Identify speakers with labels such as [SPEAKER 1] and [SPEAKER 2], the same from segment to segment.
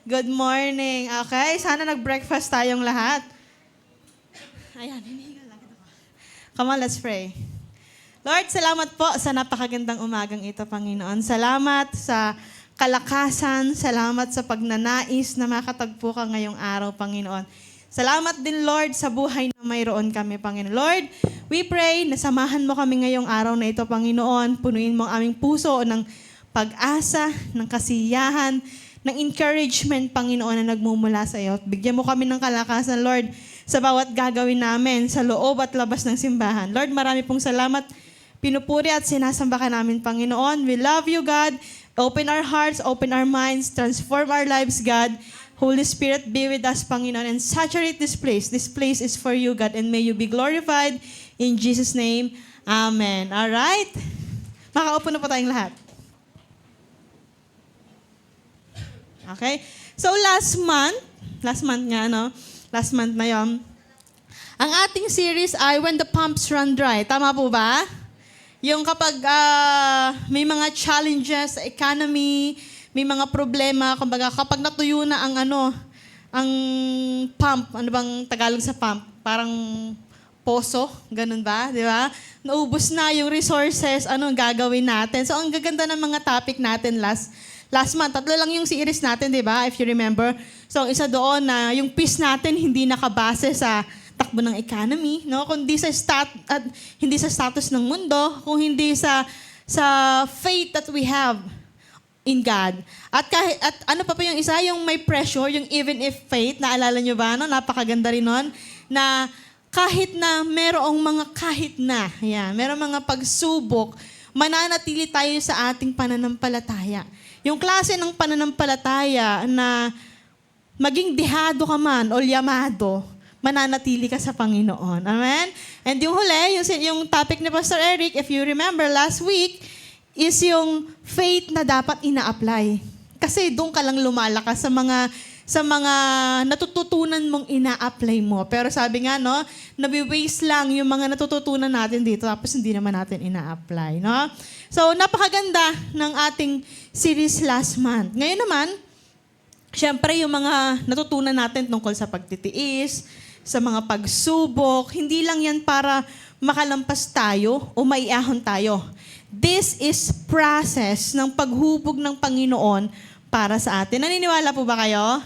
[SPEAKER 1] Good morning. Okay, sana nag-breakfast tayong lahat. Ayan, hinihingal lang ako. Come on, let's pray. Lord, salamat po sa napakagandang umagang ito, Panginoon. Salamat sa kalakasan, salamat sa pagnanais na makatagpo ka ngayong araw, Panginoon. Salamat din, Lord, sa buhay na mayroon kami, Panginoon. Lord, we pray na samahan mo kami ngayong araw na ito, Panginoon. Punuin mo ang aming puso ng pag-asa, ng kasiyahan, ng encouragement, Panginoon, na nagmumula sa iyo. Bigyan mo kami ng kalakasan, Lord, sa bawat gagawin namin, sa loob at labas ng simbahan. Lord, marami pong salamat. Pinupuri at sinasamba ka namin, Panginoon. We love you, God. Open our hearts, open our minds, transform our lives, God. Holy Spirit, be with us, Panginoon, and saturate this place. This place is for you, God, and may you be glorified. In Jesus' name, Amen. Alright? Makaupo na po tayong lahat. Okay? So last month na yon, ang ating series ay When the Pumps Run Dry. Tama po ba? Yung kapag may mga challenges sa economy, may mga problema, kumbaga kapag natuyo na ang pump, ano bang Tagalog sa pump? Parang poso, ganun ba? Di ba? Naubos na yung resources, anong gagawin natin? So ang gaganda ng mga topic natin last month. 3 lang yung series natin, di ba? If you remember. So isa doon na yung peace natin hindi nakabase sa takbo ng economy, no? Kundi hindi sa status ng mundo, kung hindi sa faith that we have in God. At ano pa yung isa, yung may pressure, yung even if faith, naalala nyo ba? No? Napakaganda rin nun, na kahit na merong merong mga pagsubok, mananatili tayo sa ating pananampalataya. Yung klase ng pananampalataya na maging dihado ka man o yamado, mananatili ka sa Panginoon. Amen? And yung huli, yung topic ni Pastor Eric, if you remember last week, is yung faith na dapat ina-apply. Kasi doon ka lang lumalakas sa mga natututunan mong ina-apply mo. Pero sabi nga, no, nabi-waste lang yung mga natututunan natin dito, tapos hindi naman natin ina-apply. No? So, napakaganda ng ating series last month. Ngayon naman, syempre yung mga natutunan natin tungkol sa pagtitiis, sa mga pagsubok, hindi lang yan para makalampas tayo o maiahon tayo. This is process ng paghubog ng Panginoon para sa atin. Naniniwala po ba kayo?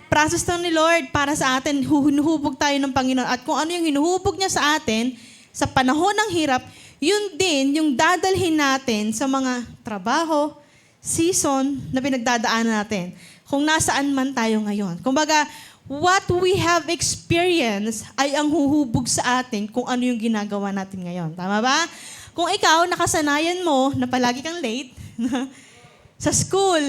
[SPEAKER 1] Process to ni Lord para sa atin. Hinuhubog tayo ng Panginoon. At kung ano yung hinuhubog niya sa atin, sa panahon ng hirap, yun din yung dadalhin natin sa mga trabaho, season na pinagdadaanan natin. Kung nasaan man tayo ngayon. Kumbaga, what we have experienced ay ang huhubog sa atin kung ano yung ginagawa natin ngayon. Tama ba? Kung ikaw, nakasanayan mo na palagi kang late sa school,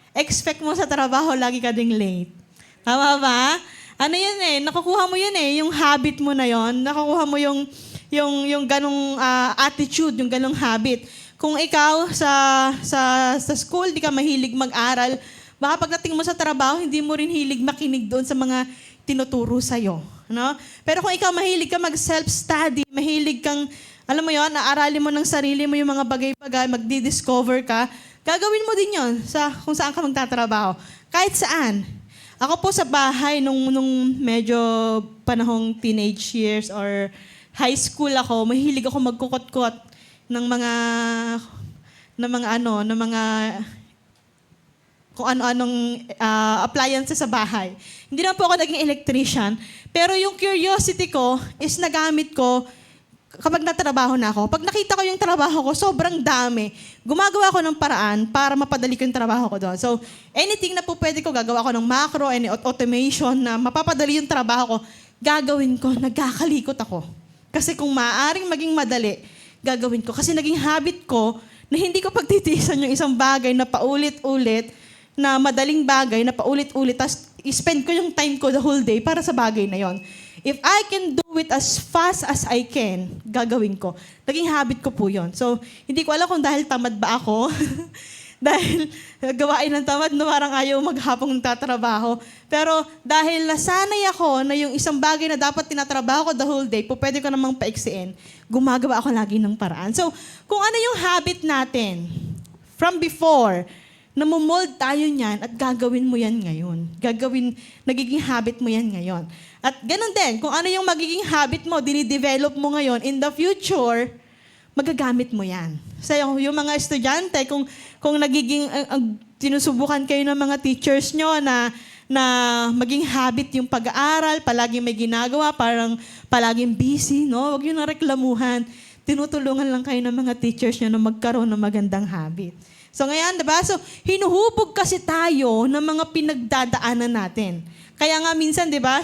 [SPEAKER 1] expect mo sa trabaho, lagi ka ding late. Tama ba? Ano yun nakukuha mo yun yung habit mo na yun, nakukuha mo yung ganong attitude, yung ganong habit. Kung ikaw sa school, di ka mahilig mag-aral, baka pagdating mo sa trabaho, hindi mo rin hilig makinig doon sa mga tinuturo sa'yo. No? Pero kung ikaw mahilig ka mag-self-study, mahilig kang alam mo yon, naaralin mo ng sarili mo yung mga bagay-bagay, magdi-discover ka, gagawin mo din yon kung saan ka magtatrabaho. Kahit saan. Ako po sa bahay, nung medyo panahong teenage years or high school ako, mahilig ako magkukot-kot ng mga kung ano-anong appliances sa bahay. Hindi na po ako naging electrician, pero yung curiosity ko is nagamit ko kapag natrabaho na ako. Pag nakita ko yung trabaho ko, sobrang dami. Gumagawa ko ng paraan para mapadali ko yung trabaho ko doon. So, anything na po pwede ko, gagawa ko ng macro, any automation na mapapadali yung trabaho ko, gagawin ko, nagkakalikot ako. Kasi kung maaaring maging madali, gagawin ko. Kasi naging habit ko na hindi ko pagtitiisan yung isang bagay na paulit-ulit, na madaling bagay na paulit-ulit, tapos i-spend ko yung time ko the whole day para sa bagay na yon. If I can do it as fast as I can, gagawin ko. Naging habit ko po yon. So, hindi ko alam kung dahil tamad ba ako, dahil gawain ng tamad na parang ayaw maghapong tatrabaho. Pero dahil nasanay ako na yung isang bagay na dapat tinatrabaho ko the whole day, po pwede ko namang paiksiin, gumagawa ako lagi ng paraan. So, kung ano yung habit natin from before, Namomold tayo niyan at gagawin mo yan ngayon. Nagiging habit mo yan ngayon. At ganun din, kung ano yung magiging habit mo, dinidevelop mo ngayon, in the future, magagamit mo yan. So yung mga estudyante, kung nagiging, tinusubukan kayo ng mga teachers nyo na maging habit yung pag-aaral, palaging may ginagawa, parang palaging busy, no? Huwag yun na reklamuhan. Tinutulungan lang kayo ng mga teachers nyo na magkaroon ng magandang habit. So ngayon, diba? So, hinuhubog kasi tayo ng mga pinagdadaanan natin. Kaya nga minsan, diba,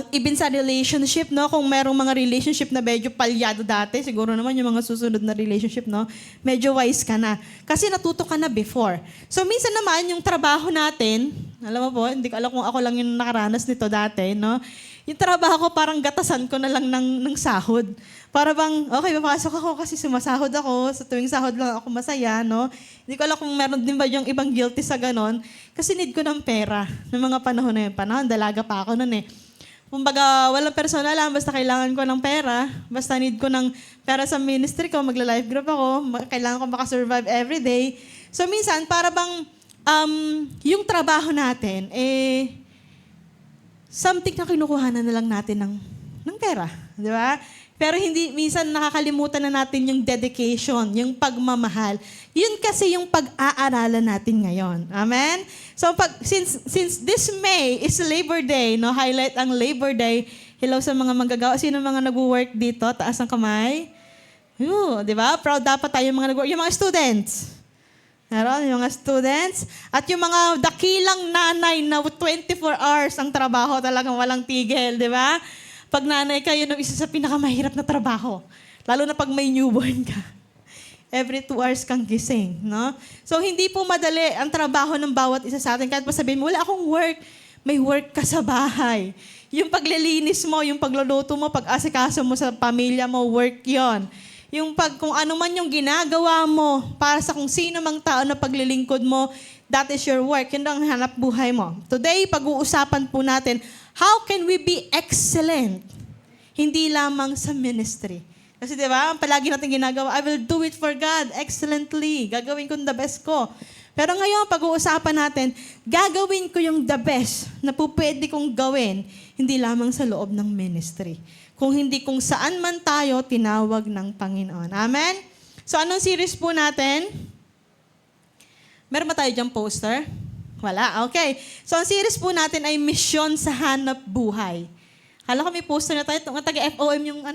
[SPEAKER 1] even sa relationship, no? Kung merong mga relationship na medyo palyado dati, siguro naman yung mga susunod na relationship, no? Medyo wise ka na. Kasi natuto ka na before. So minsan naman, yung trabaho natin, alam mo po, hindi ko alam kung ako lang yung nakaranas nito dati, no? Yung trabaho ko, parang gatasan ko na lang ng sahod. Para bang, okay, papasok ako kasi sumasahod ako. Sa tuwing sahod lang ako masaya, no? Hindi ko alam kung meron din ba yung ibang guilty sa ganon. Kasi need ko ng pera ng mga panahon na yun. Panahon, dalaga pa ako noon eh. Kumbaga, walang personal lang, basta kailangan ko ng pera. Basta need ko ng pera sa ministry ko, magla-life group ako, kailangan ko makasurvive everyday. So minsan, para bang yung trabaho natin, something na kinukuhanan na lang natin ng pera. Di ba? Pero minsan nakakalimutan na natin yung dedication, yung pagmamahal. Yun kasi yung pag-aaralan natin ngayon. Amen? So since this May is Labor Day, no, highlight ang Labor Day. Hello sa mga manggagawa. Sino mga nag-work dito? Taas ang kamay. Di ba? Proud dapat tayo mga nag-work. Yung mga students. Meron, yung mga students. At yung mga dakilang nanay na 24 hours ang trabaho, talagang walang tigil, di ba? Pag nanay ka, yun ang isa sa pinakamahirap na trabaho. Lalo na pag may newborn ka. Every 2 hours kang gising, no? So, hindi po madali ang trabaho ng bawat isa sa atin. Kahit pa sabihin mo, wala akong work. May work ka sa bahay. Yung paglilinis mo, yung pagluluto mo, pag-asikaso mo sa pamilya mo, work yon. Yung kung ano man yung ginagawa mo para sa kung sino mang tao na paglilingkod mo, that is your work. Yun ang hanap buhay mo. Today, pag-uusapan po natin, how can we be excellent? Hindi lamang sa ministry. Kasi di ba, ang palagi natin ginagawa, I will do it for God excellently. Gagawin ko the best ko. Pero ngayon, pag-uusapan natin, gagawin ko yung the best na po pwede kong gawin, hindi lamang sa loob ng ministry. Kung hindi kung saan man tayo tinawag ng Panginoon. Amen? So, anong series po natin? Meron ba tayo diyang poster? Wala? Okay. So, ang series po natin ay Misyon sa Hanap Buhay. Kala ko may poster na tayo. Taga-FOM yung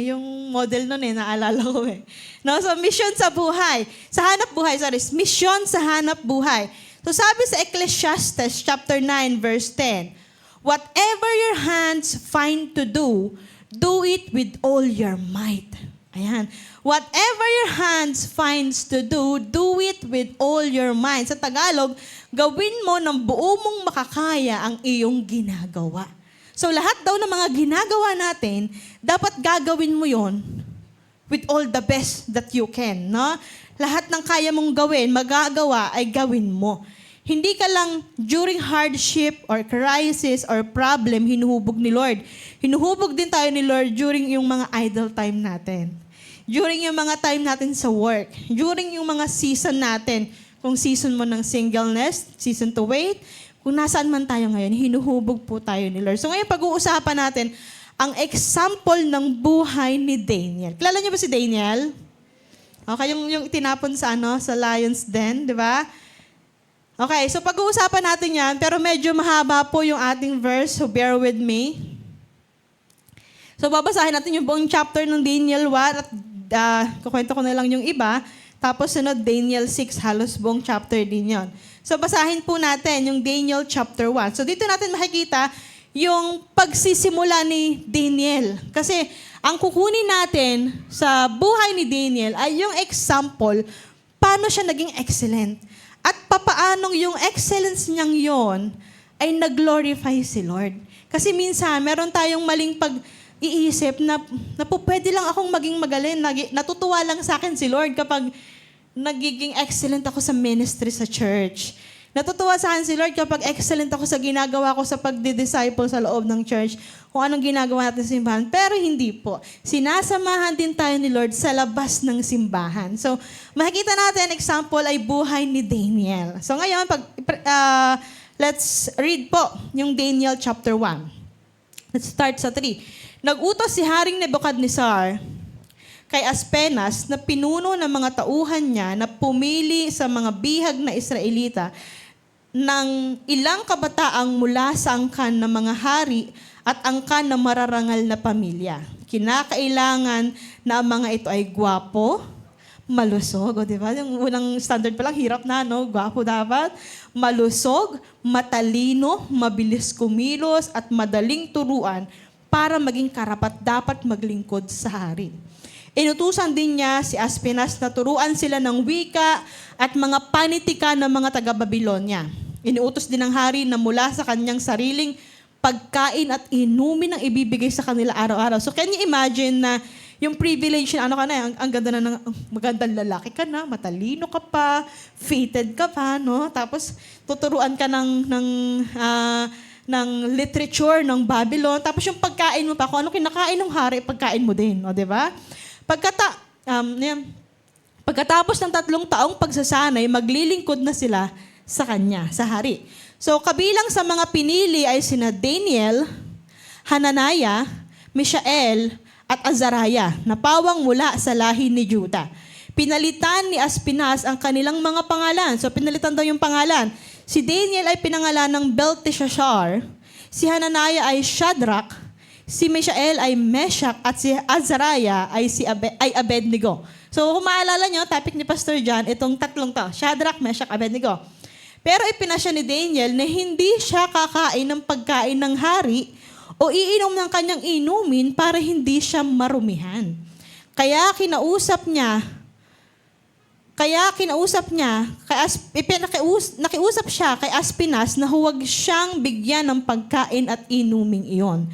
[SPEAKER 1] yung model nun naalala ko eh. No? So, Misyon sa Buhay. Sa Hanap Buhay, Misyon sa Hanap Buhay. So, sabi sa Ecclesiastes chapter 9, verse 10, whatever your hands find to do it with all your might. Ayan. Whatever your hands finds to do it with all your mind. Sa Tagalog, gawin mo ng buo mong makakaya ang iyong ginagawa. So lahat daw ng mga ginagawa natin, dapat gagawin mo yon with all the best that you can. No? Lahat ng kaya mong gawin, magagawa ay gawin mo. Hindi ka lang during hardship or crisis or problem hinuhubog ni Lord. Hinuhubog din tayo ni Lord during yung mga idle time natin. During yung mga time natin sa work. During yung mga season natin. Kung season mo ng singleness, season to wait. Kung nasaan man tayo ngayon, hinuhubog po tayo ni Lord. So ngayon pag-uusapan natin ang example ng buhay ni Daniel. Kilala niyo ba si Daniel? Okay, yung itinapon sa lion's den, di ba? Okay, so pag-uusapan natin yan, pero medyo mahaba po yung ating verse, so bear with me. So babasahin natin yung buong chapter ng Daniel 1 at kukwento ko na lang yung iba. Tapos sunod Daniel 6, halos buong chapter din yon. So basahin po natin yung Daniel chapter 1. So dito natin makikita yung pagsisimula ni Daniel. Kasi ang kukunin natin sa buhay ni Daniel ay yung example, paano siya naging excellent. At papaanong yung excellence niyang yon ay nag-glorify si Lord. Kasi minsan, meron tayong maling pag-iisip na pwede lang akong maging magaling. Natutuwa lang sa akin si Lord kapag nagiging excellent ako sa ministry sa church. Natutuwa sa akin si Lord kapag excellent ako sa ginagawa ko sa pagdi-disciple sa loob ng church, kung anong ginagawa natin sa simbahan. Pero hindi po. Sinasamahan din tayo ni Lord sa labas ng simbahan. So, makikita natin, example ay buhay ni Daniel. So ngayon, let's read po yung Daniel chapter 1. Let's start sa 3. Nag-utos si Haring Nebuchadnezzar kay Aspenas na pinuno ng mga tauhan niya na pumili sa mga bihag na Israelita ng ilang kabataang mula sa angkan ng mga hari at angkan ng mararangal na pamilya. Kinakailangan na ang mga ito ay gwapo, malusog, di ba? Yung unang standard pa lang, hirap na, no? Gwapo dapat. Malusog, matalino, mabilis kumilos, at madaling turuan para maging karapat-dapat maglingkod sa hari. Inutusan din niya si Aspenas na turuan sila ng wika at mga panitika ng mga taga-Babilonya. Inuutos din ng hari na mula sa kanyang sariling pagkain at inumin ang ibibigay sa kanila araw-araw. So can you imagine na yung privilege na ang ganda na ng magandang lalaki ka na, matalino ka pa, fitted ka pa, no? Tapos tuturuan ka ng literature ng Babylon. Tapos yung pagkain mo pa, kung ano kinakain ng hari, pagkain mo din, no, 'di ba? Pagkatapos ng 3 taong pagsasanay, maglilingkod na sila sa kanya, sa hari. So, kabilang sa mga pinili ay sina Daniel, Hananiah, Mishael, at Azariah, na pawang mula sa lahi ni Juda. Pinalitan ni Aspenas ang kanilang mga pangalan. So, pinalitan daw yung pangalan. Si Daniel ay pinangalan ng Belteshazzar, si Hananiah ay Shadrach, si Mishael ay Meshach, at si Azariah ay Abednego. So, kung maalala nyo, topic ni Pastor John, itong 3 to, Shadrach, Meshach, Abednego. Pero ipinasya ni Daniel na hindi siya kakain ng pagkain ng hari o iinom ng kanyang inumin para hindi siya marumihan. Nakiusap siya kay Aspenas na huwag siyang bigyan ng pagkain at inuming iyon.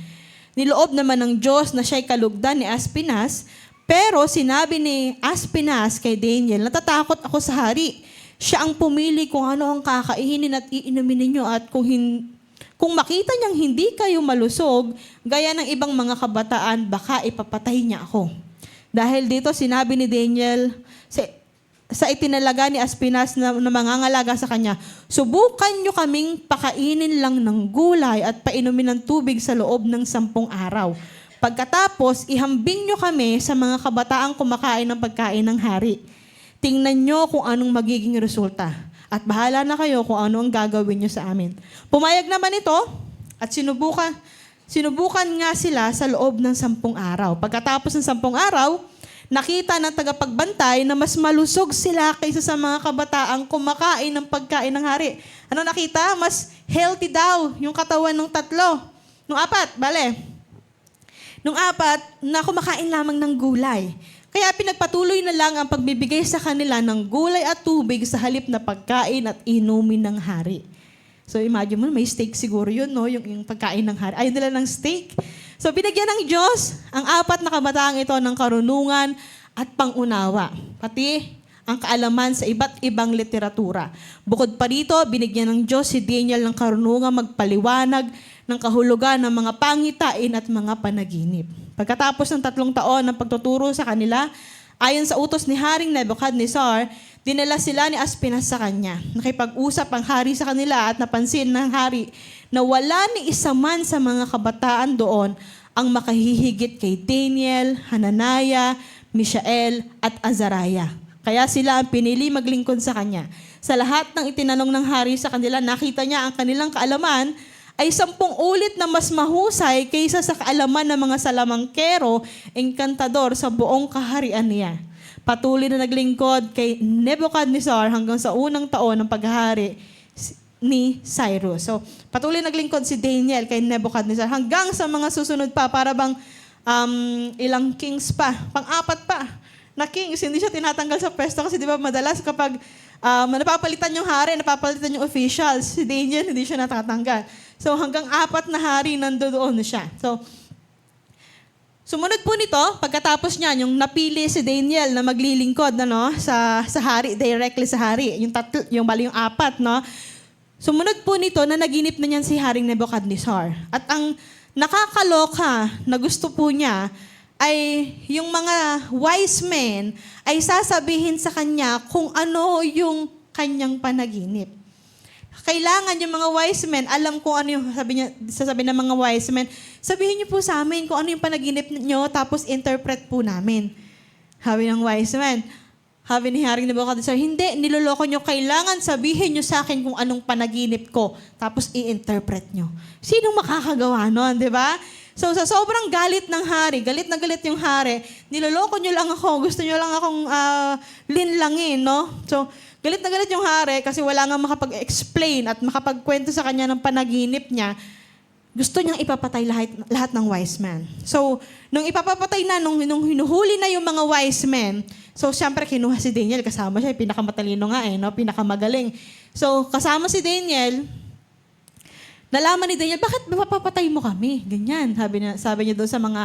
[SPEAKER 1] Niloob naman ng Diyos na siya'y kalugdan ni Aspenas, pero sinabi ni Aspenas kay Daniel, natatakot ako sa hari. Siya ang pumili kung ano ang kakainin at iinumin ninyo, at kung makita niyang hindi kayo malusog, gaya ng ibang mga kabataan, baka ipapatay niya ako. Dahil dito, sinabi ni Daniel sa itinalaga ni Aspenas na mangangalaga sa kanya, subukan niyo kaming pakainin lang ng gulay at painumin ng tubig sa loob ng 10 araw. Pagkatapos, ihambing niyo kami sa mga kabataang kumakain ng pagkain ng hari. Tingnan nyo kung anong magiging resulta. At bahala na kayo kung ano ang gagawin nyo sa amin. Pumayag naman ito at sinubukan nga sila sa loob ng 10 araw. Pagkatapos ng 10 araw, nakita ng tagapagbantay na mas malusog sila kaysa sa mga kabataang kumakain ng pagkain ng hari. Ano nakita? Mas healthy daw yung katawan ng 3. Nung 4, Nung 4, na kumakain lamang ng gulay. Kaya pinagpatuloy na lang ang pagbibigay sa kanila ng gulay at tubig sa halip na pagkain at inumin ng hari. So imagine mo, may steak siguro yun, no? Yung pagkain ng hari. Ayaw nila ng steak. So binigyan ng Diyos ang 4 na kabataang ito ng karunungan at pangunawa. Pati ang kaalaman sa iba't ibang literatura. Bukod pa dito, binigyan ng Diyos si Daniel ng karunungan magpaliwanag ng kahulugan ng mga pangitain at mga panaginip. Pagkatapos ng 3 taon ng pagtuturo sa kanila, ayon sa utos ni Haring Nebuchadnezzar, dinala sila ni Aspenas sa kanya. Nakipag-usap ang hari sa kanila at napansin ng hari na wala ni isa man sa mga kabataan doon ang makahihigit kay Daniel, Hananiah, Mishael, at Azariah. Kaya sila ang pinili maglingkod sa kanya. Sa lahat ng itinanong ng hari sa kanila, nakita niya ang kanilang kaalaman ay 10 ulit na mas mahusay kaysa sa kaalaman ng mga salamangkero, engkantador sa buong kaharian niya. Patuloy na naglingkod kay Nebuchadnezzar hanggang sa unang taon ng paghahari ni Cyrus. So, patuloy naglingkod si Daniel kay Nebuchadnezzar hanggang sa mga susunod pa, para bang ilang kings pa, 4 pa na kings. Hindi siya tinatanggal sa pwesto kasi di ba madalas kapag napapalitan yung hari, napapalitan yung officials, si Daniel hindi siya natatanggal. So hanggang 4 na hari nandoon na siya. So, sumunod po nito, pagkatapos niya, yung napili si Daniel na maglilingkod sa hari, directly sa hari, yung 4, no? Sumunod po nito na naginip na niyan si Haring Nebuchadnezzar. At ang nakakaloka na gusto po niya ay yung mga wise men ay sasabihin sa kanya kung ano yung kanyang panaginip. Kailangan yung mga wise men, alam kung ano yung sasabihin ng mga wise men, sabihin niyo po sa amin kung ano yung panaginip niyo, tapos interpret po namin. Sabi ng wise men. Sabi ni Haring Nebuchadnezzar, hindi, niloloko nyo. Kailangan sabihin nyo sa akin kung anong panaginip ko. Tapos i-interpret nyo. Sinong makakagawa nun, di ba? So, sa sobrang galit ng hari, galit na galit yung hari, niloloko nyo lang ako, gusto nyo lang akong linlangin, no? So, galit na galit yung hari kasi wala nga makapag-explain at makapagkwento sa kanya ng panaginip niya. Gusto niyang ipapatay lahat ng wise men. So, nung ipapapatay na, nung hinuhuli na yung mga wise men, so, siyempre, kinuha si Daniel. Kasama siya, pinakamatalino nga no? Pinakamagaling. So, kasama si Daniel, nalaman ni Daniel, bakit mapapatay mo kami? Ganyan, sabi niya doon sa mga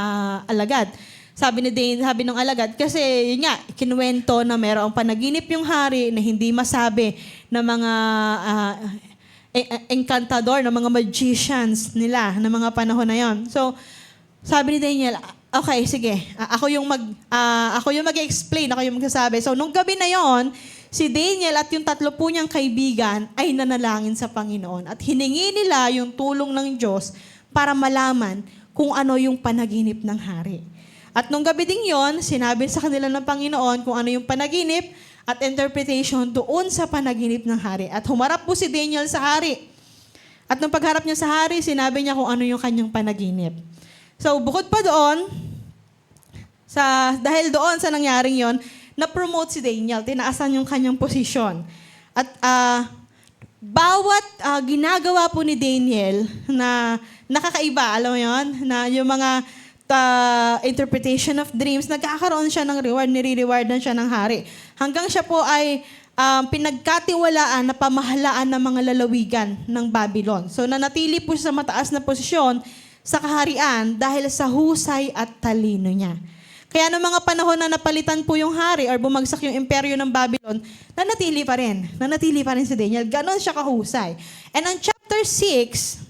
[SPEAKER 1] alagad. Sabi ng alagad, kasi yun nga, kinuwento na mayroong panaginip yung hari na hindi masabi ng mga encantador, ng mga magicians nila, ng mga panahon na yon. So, sabi ni Daniel, okay, sige. Ako yung mag-explain, ako yung magsasabi. So, nung gabi na yon, si Daniel at yung 3 po niyang kaibigan ay nanalangin sa Panginoon. At hiningi nila yung tulong ng Diyos para malaman kung ano yung panaginip ng hari. At nung gabi ding yon, sinabi sa kanila ng Panginoon kung ano yung panaginip at interpretation doon sa panaginip ng hari. At humarap po si Daniel sa hari. At nung pagharap niya sa hari, sinabi niya kung ano yung kanyang panaginip. So, bukod pa doon, dahil doon sa nangyaring yon, na-promote si Daniel, tinaasan yung kanyang posisyon. At bawat ginagawa po ni Daniel na nakakaiba, alam mo yun, na yung mga interpretation of dreams, nagkakaroon siya ng reward, nire-rewardan siya ng hari. Hanggang siya po ay pinagkatiwalaan na pamahalaan ng mga lalawigan ng Babylon. So, nanatili po siya sa mataas na posisyon sa kaharian dahil sa husay at talino niya. Kaya noong mga panahon na napalitan po yung hari or bumagsak yung imperyo ng Babylon, nanatili pa rin si Daniel. Ganon siya kahusay. And on chapter 6,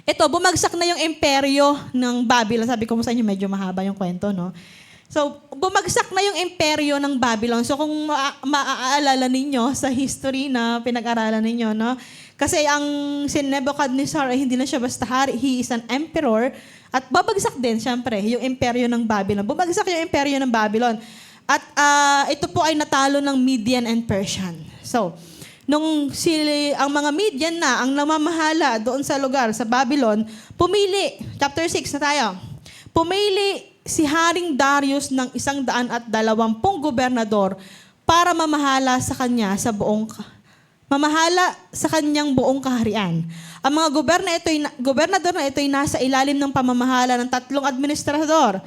[SPEAKER 1] ito, bumagsak na yung imperyo ng Babylon. Sabi ko mo sa inyo, medyo mahaba yung kwento, no? So, bumagsak na yung imperyo ng Babylon. So, kung maaalala ninyo sa history na pinag-aralan ninyo, no? Kasi ang si Nebuchadnezzar ay hindi na siya basta hari. He is an emperor. At babagsak din, syempre, yung imperyo ng Babylon. Bumagsak yung imperyo ng Babylon. At ito po ay natalo ng Median and Persian. So, nung ang mga Median na, ang namamahala doon sa lugar, sa Babylon, pumili, chapter 6 na tayo, pumili si Haring Darius ng 120 gobernador para mamahala sa kanyang buong kaharian. Ang mga gobernador na ito ay nasa ilalim ng pamamahala ng 3 administrador.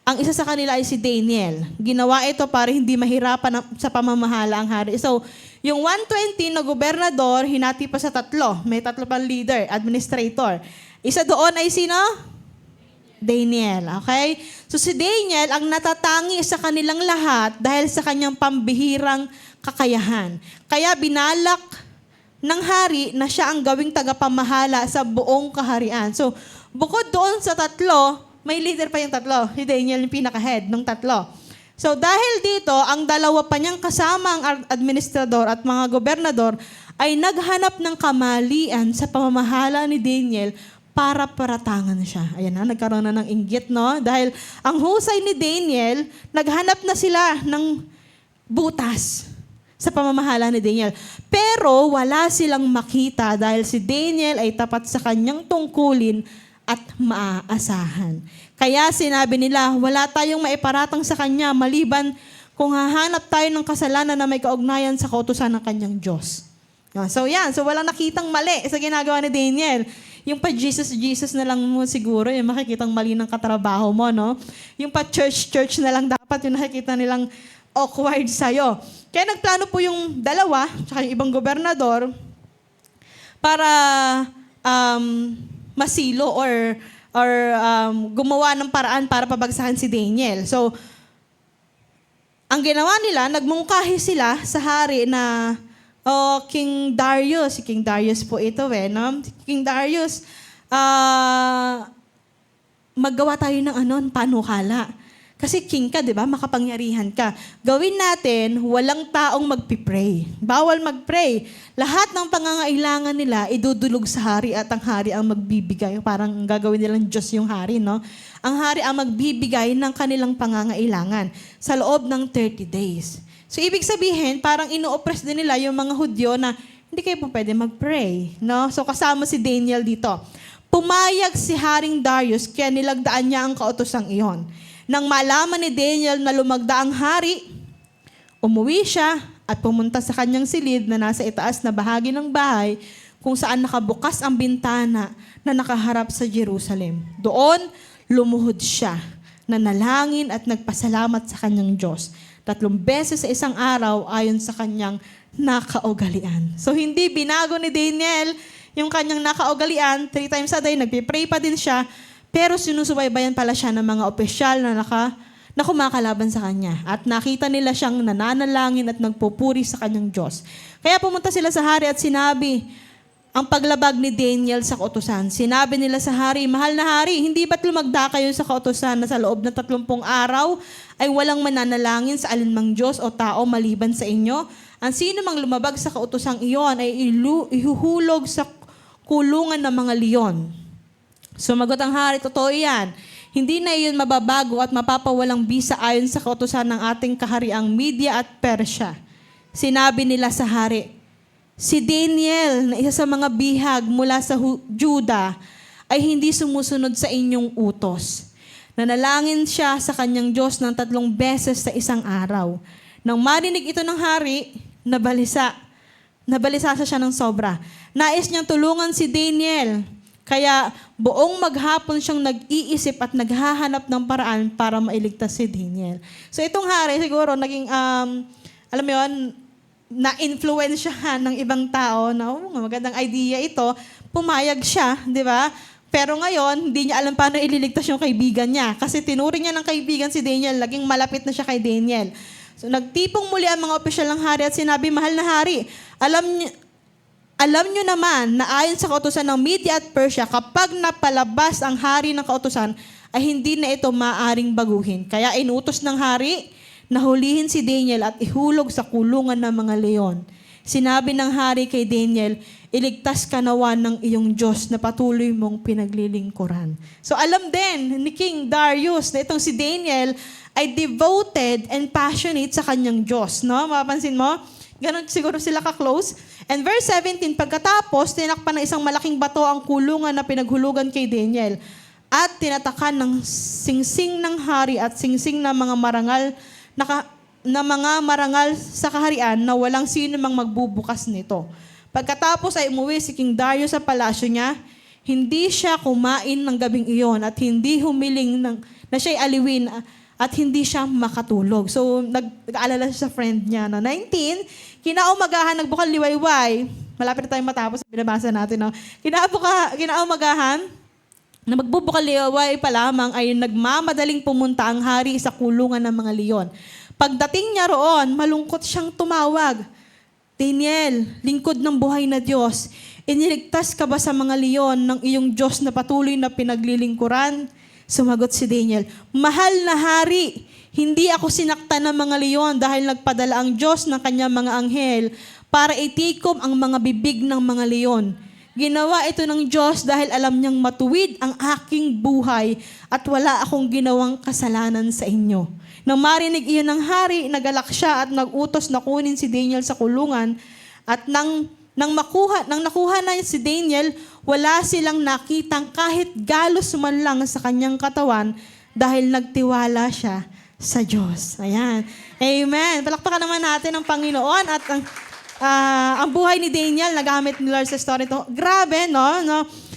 [SPEAKER 1] Ang isa sa kanila ay si Daniel. Ginawa ito para hindi mahirapan sa pamamahala ang hari. So, yung 120 na gobernador, hinati pa sa 3. May 3 pang leader, administrator. Isa doon ay sino? Daniel. Okay? So, si Daniel ang natatangi sa kanilang lahat dahil sa kanyang pambihirang kakayahan. Kaya binalak ng hari na siya ang gawing tagapamahala sa buong kaharian. So, bukod doon sa 3, may leader pa yung 3. Si Daniel yung pinaka-head ng 3. So, dahil dito, ang 2 pa niyang kasama ang administrador at mga gobernador ay naghanap ng kamalian sa pamamahala ni Daniel para paratangan siya. Ayan na, nagkaroon na ng inggit, no? Dahil ang husay ni Daniel, naghanap na sila ng butas sa pamamahala ni Daniel. Pero wala silang makita dahil si Daniel ay tapat sa kanyang tungkulin at maaasahan. Kaya sinabi nila, wala tayong maiparatang sa kanya maliban kung hahanap tayo ng kasalanan na may kaugnayan sa kautusan ng kanyang Diyos. So yan, so walang nakitang mali sa ginagawa ni Daniel. Yung pa Jesus na lang mo siguro, yung makikitang mali ng katrabaho mo, no? Yung pa church na lang dapat yung nakikita nilang awkward sa'yo. Kaya nagplano po yung 2, tsaka yung ibang gobernador, para masilo or gumawa ng paraan para pabagsakan si Daniel. So, ang ginawa nila, nagmungkahi sila sa hari na King Darius. Si King Darius po ito no? Si King Darius, maggawa tayo ng panukala. Kasi king ka, di ba? Makapangyarihan ka. Gawin natin, walang taong magpipray. Bawal magpray. Lahat ng pangangailangan nila, idudulog sa hari at ang hari ang magbibigay. Parang gagawin nilang Diyos yung hari, no? Ang hari ang magbibigay ng kanilang pangangailangan sa loob ng 30 days. So, ibig sabihin, parang ino-oppress din nila yung mga Hudyo na hindi kayo po pwede mag-pray, no? So, kasama si Daniel dito. Pumayag si Haring Darius, kaya nilagdaan niya ang kautosang iyon. Nang malaman ni Daniel na lumagda ang hari, umuwi siya at pumunta sa kanyang silid na nasa itaas na bahagi ng bahay kung saan nakabukas ang bintana na nakaharap sa Jerusalem. Doon, lumuhod siya, nanalangin at nagpasalamat sa kanyang Diyos. 3 beses sa isang araw ayon sa kanyang nakaugalian. So hindi binago ni Daniel yung kanyang nakaugalian, 3 times a day, nagpipray pa din siya, pero sinusubaybayan pala siya ng mga opisyal na kumakalaban sa kanya. At nakita nila siyang nananalangin at nagpupuri sa kanyang Diyos. Kaya pumunta sila sa hari at sinabi ang paglabag ni Daniel sa kautusan. Sinabi nila sa hari, "Mahal na hari, hindi ba't lumagda kayo sa kautusan na sa loob ng 30 araw ay walang mananalangin sa alinmang Diyos o tao maliban sa inyo? Ang sino mang lumabag sa kautosang iyon ay ihuhulog sa kulungan ng mga leon." Sumagot ang hari, "Totoo yan. Hindi na iyon mababago at mapapawalang bisa ayon sa kautusan ng ating kahariang Media at Persya." Sinabi nila sa hari, "Si Daniel na isa sa mga bihag mula sa Juda ay hindi sumusunod sa inyong utos. Nanalangin siya sa kanyang Diyos ng 3 beses sa isang araw. Nang marinig ito ng hari, nabalisa siya ng sobra. Nais niyang tulungan si Daniel. Kaya buong maghapon siyang nag-iisip at naghahanap ng paraan para mailigtas si Daniel." So itong hari siguro naging, alam mo yun, na-influensyahan ng ibang tao na magandang idea ito, pumayag siya, di ba? Pero ngayon, hindi niya alam paano ililigtas yung kaibigan niya. Kasi tinuring niya ng kaibigan si Daniel, naging malapit na siya kay Daniel. So nagtipong muli ang mga opisyal ng hari at sinabi, "Mahal na hari, alam nyo naman na ayon sa kautusan ng Media at Persya, kapag napalabas ang hari ng kautusan, ay hindi na ito maaring baguhin. Kaya inutos ng hari na hulihin si Daniel at ihulog sa kulungan ng mga leon. Sinabi ng hari kay Daniel, iligtas ka nawa ng iyong Diyos na patuloy mong pinaglilingkuran." So alam din ni King Darius na itong si Daniel ay devoted and passionate sa kanyang Diyos. No? Mapapansin mo? Ganon siguro sila ka-close. And verse 17, pagkatapos, tinakpan ng isang malaking bato ang kulungan na pinaghulugan kay Daniel at tinatakan ng singsing ng hari at singsing ng mga marangal sa kaharian na walang sino mang magbubukas nito. Pagkatapos ay umuwi si King Darius sa palasyo niya, hindi siya kumain ng gabing iyon at hindi humiling na siya'y aliwin at hindi siya makatulog. So, nag-aalala siya sa friend niya. 19, kinaumagahan, nagbukal liwayway. Malapit na tayong matapos, binabasa natin. No? Kinaumagahan, na magbubukal liwayway pa lamang ay nagmamadaling pumunta ang hari sa kulungan ng mga leon. Pagdating niya roon, malungkot siyang tumawag, "Daniel, lingkod ng buhay na Diyos, iniligtas ka ba sa mga leon ng iyong Diyos na patuloy na pinaglilingkuran?" Sumagot si Daniel, "Mahal na hari, hindi ako sinaktan ng mga leon dahil nagpadala ang Diyos ng kanyang mga anghel para itikom ang mga bibig ng mga leon. Ginawa ito ng Diyos dahil alam niyang matuwid ang aking buhay at wala akong ginawang kasalanan sa inyo." Nang marinig iyon ng hari, nagalak siya at nagutos na kunin si Daniel sa kulungan at nang nakuha na si Daniel, wala silang nakitang kahit galos man lang sa kanyang katawan dahil nagtiwala siya sa Diyos. Ayan. Amen. Palakpakan naman natin ang Panginoon at ang buhay ni Daniel, nagamit ni Lord sa story ito. Grabe, no?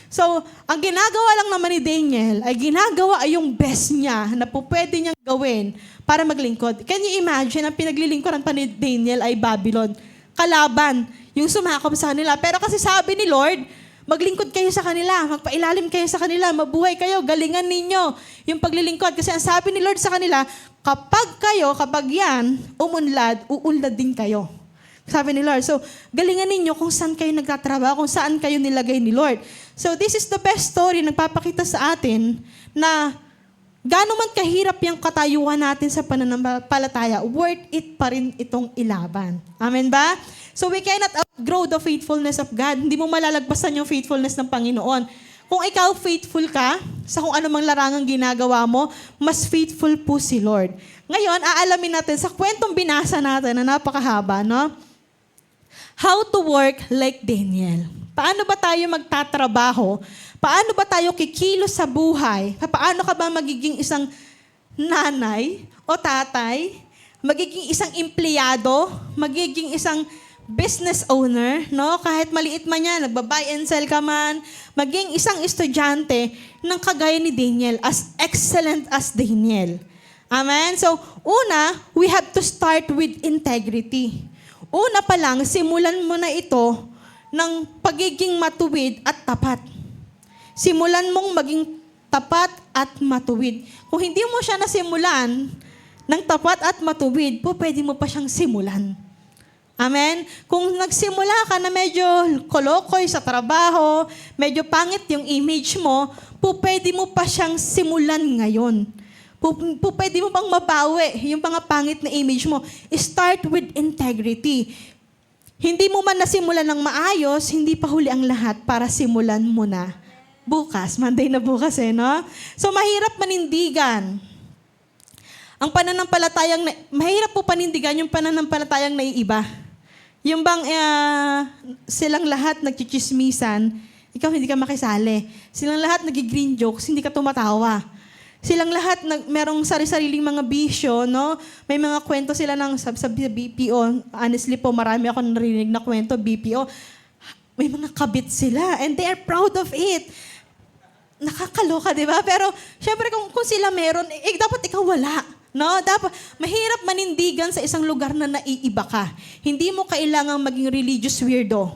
[SPEAKER 1] So, ang ginagawa lang naman ni Daniel ay ginagawa ay yung best niya na po pwede niyang gawin para maglingkod. Can you imagine, ang pinaglilingkuran pa ni Daniel ay Babylon. Kalaban, yung sumakop sa kanila. Pero kasi sabi ni Lord, maglingkod kayo sa kanila, magpailalim kayo sa kanila, mabuhay kayo, galingan ninyo yung paglilingkod. Kasi ang sabi ni Lord sa kanila, kapag yan umunlad, uunlad din kayo. Sabi ni Lord. So, galingan ninyo kung saan kayo nagtatrabaho, kung saan kayo nilagay ni Lord. So, this is the best story nagpapakita sa atin na gaano man kahirap yung katayuan natin sa pananampalataya, worth it pa rin itong ilaban. Amen ba? So, we cannot outgrow the faithfulness of God. Hindi mo malalagpasan yung faithfulness ng Panginoon. Kung ikaw faithful ka sa kung anumang larangang ginagawa mo, mas faithful po si Lord. Ngayon, aalamin natin sa kwentong binasa natin na napakahaba, no? How to work like Daniel. Paano ba tayo magtatrabaho? Paano ba tayo kikilos sa buhay? Paano ka ba magiging isang nanay o tatay? Magiging isang empleyado? Magiging isang business owner, no? Kahit maliit man yan, nagba-buy and sell ka man, maging isang estudyante ng kagaya ni Daniel, as excellent as Daniel. Amen? So, una, we have to start with integrity. Una pa lang, simulan mo na ito ng pagiging matuwid at tapat. Simulan mong maging tapat at matuwid. Kung hindi mo siya nasimulan ng tapat at matuwid, pwede mo pa siyang simulan. Amen? Kung nagsimula ka na medyo kolokoy sa trabaho, medyo pangit yung image mo, pwede mo pa siyang simulan ngayon. Pwede mo bang mabawi yung mga pangit na image mo? Start with integrity. Hindi mo man nasimulan ng maayos, hindi pa huli ang lahat para simulan mo na bukas. Monday na bukas no? So, mahirap manindigan. Ang pananampalatayang, mahirap po panindigan yung pananampalatayang naiiba. Yung bang silang lahat nagchichismisan, ikaw hindi ka makisali. Silang lahat nag-green jokes, hindi ka tumatawa. Silang lahat merong sari-sariling mga bisyo, no? May mga kwento sila ng sa BPO. Honestly po, marami ako narinig na kwento, BPO. May mga kabit sila and they are proud of it. Nakakaloka, di ba? Pero, syempre, kung sila meron, dapat ikaw wala. No? Dapat, mahirap manindigan sa isang lugar na naiiba ka. Hindi mo kailangang maging religious weirdo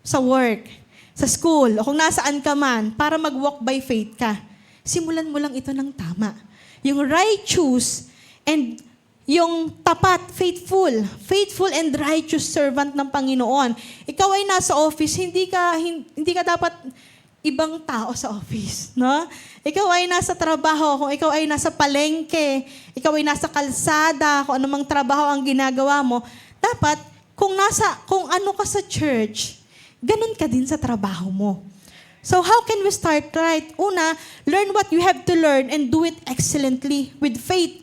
[SPEAKER 1] sa work, sa school, o kung nasaan ka man, para mag-walk by faith ka. Simulan mo lang ito ng tama. Yung righteous and yung tapat, faithful and righteous servant ng Panginoon. Ikaw ay nasa office, hindi ka dapat ibang tao sa office, no? Ikaw ay nasa trabaho, kung ikaw ay nasa palengke, ikaw ay nasa kalsada, kung anumang trabaho ang ginagawa mo, dapat kung ano ka sa church, ganun ka din sa trabaho mo. So how can we start right? Una, learn what you have to learn and do it excellently with faith.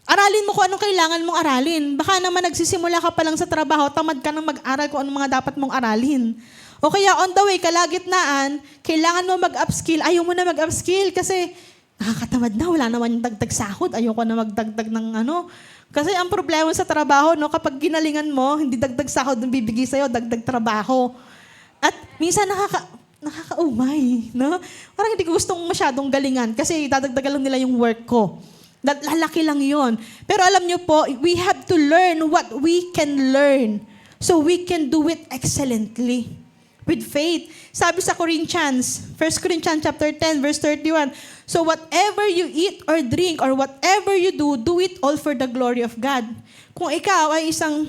[SPEAKER 1] Aralin mo kung anong kailangan mong aralin. Baka naman nagsisimula ka pa lang sa trabaho, tamad ka nang mag-aral kung anong mga dapat mong aralin. O kaya on the way, kalagitnaan, kailangan mo mag-upskill. Ayaw mo na mag-upskill kasi nakakatamad na, wala naman yung dagdag sahod. Ayoko na magdagdag ng ano. Kasi ang problema sa trabaho, no, kapag ginalingan mo, hindi dagdag sahod ang bibigay sa'yo, dagdag trabaho. At minsan nakakaumay, no? Parang hindi ko gustong masyadong galingan kasi dadagdagan lang nila yung work ko. Lalaki lang yon. Pero alam nyo po, we have to learn what we can learn so we can do it excellently with faith. Sabi sa Corinthians, 1 Corinthians chapter 10, verse 31, so whatever you eat or drink or whatever you do, do it all for the glory of God. Kung ikaw ay isang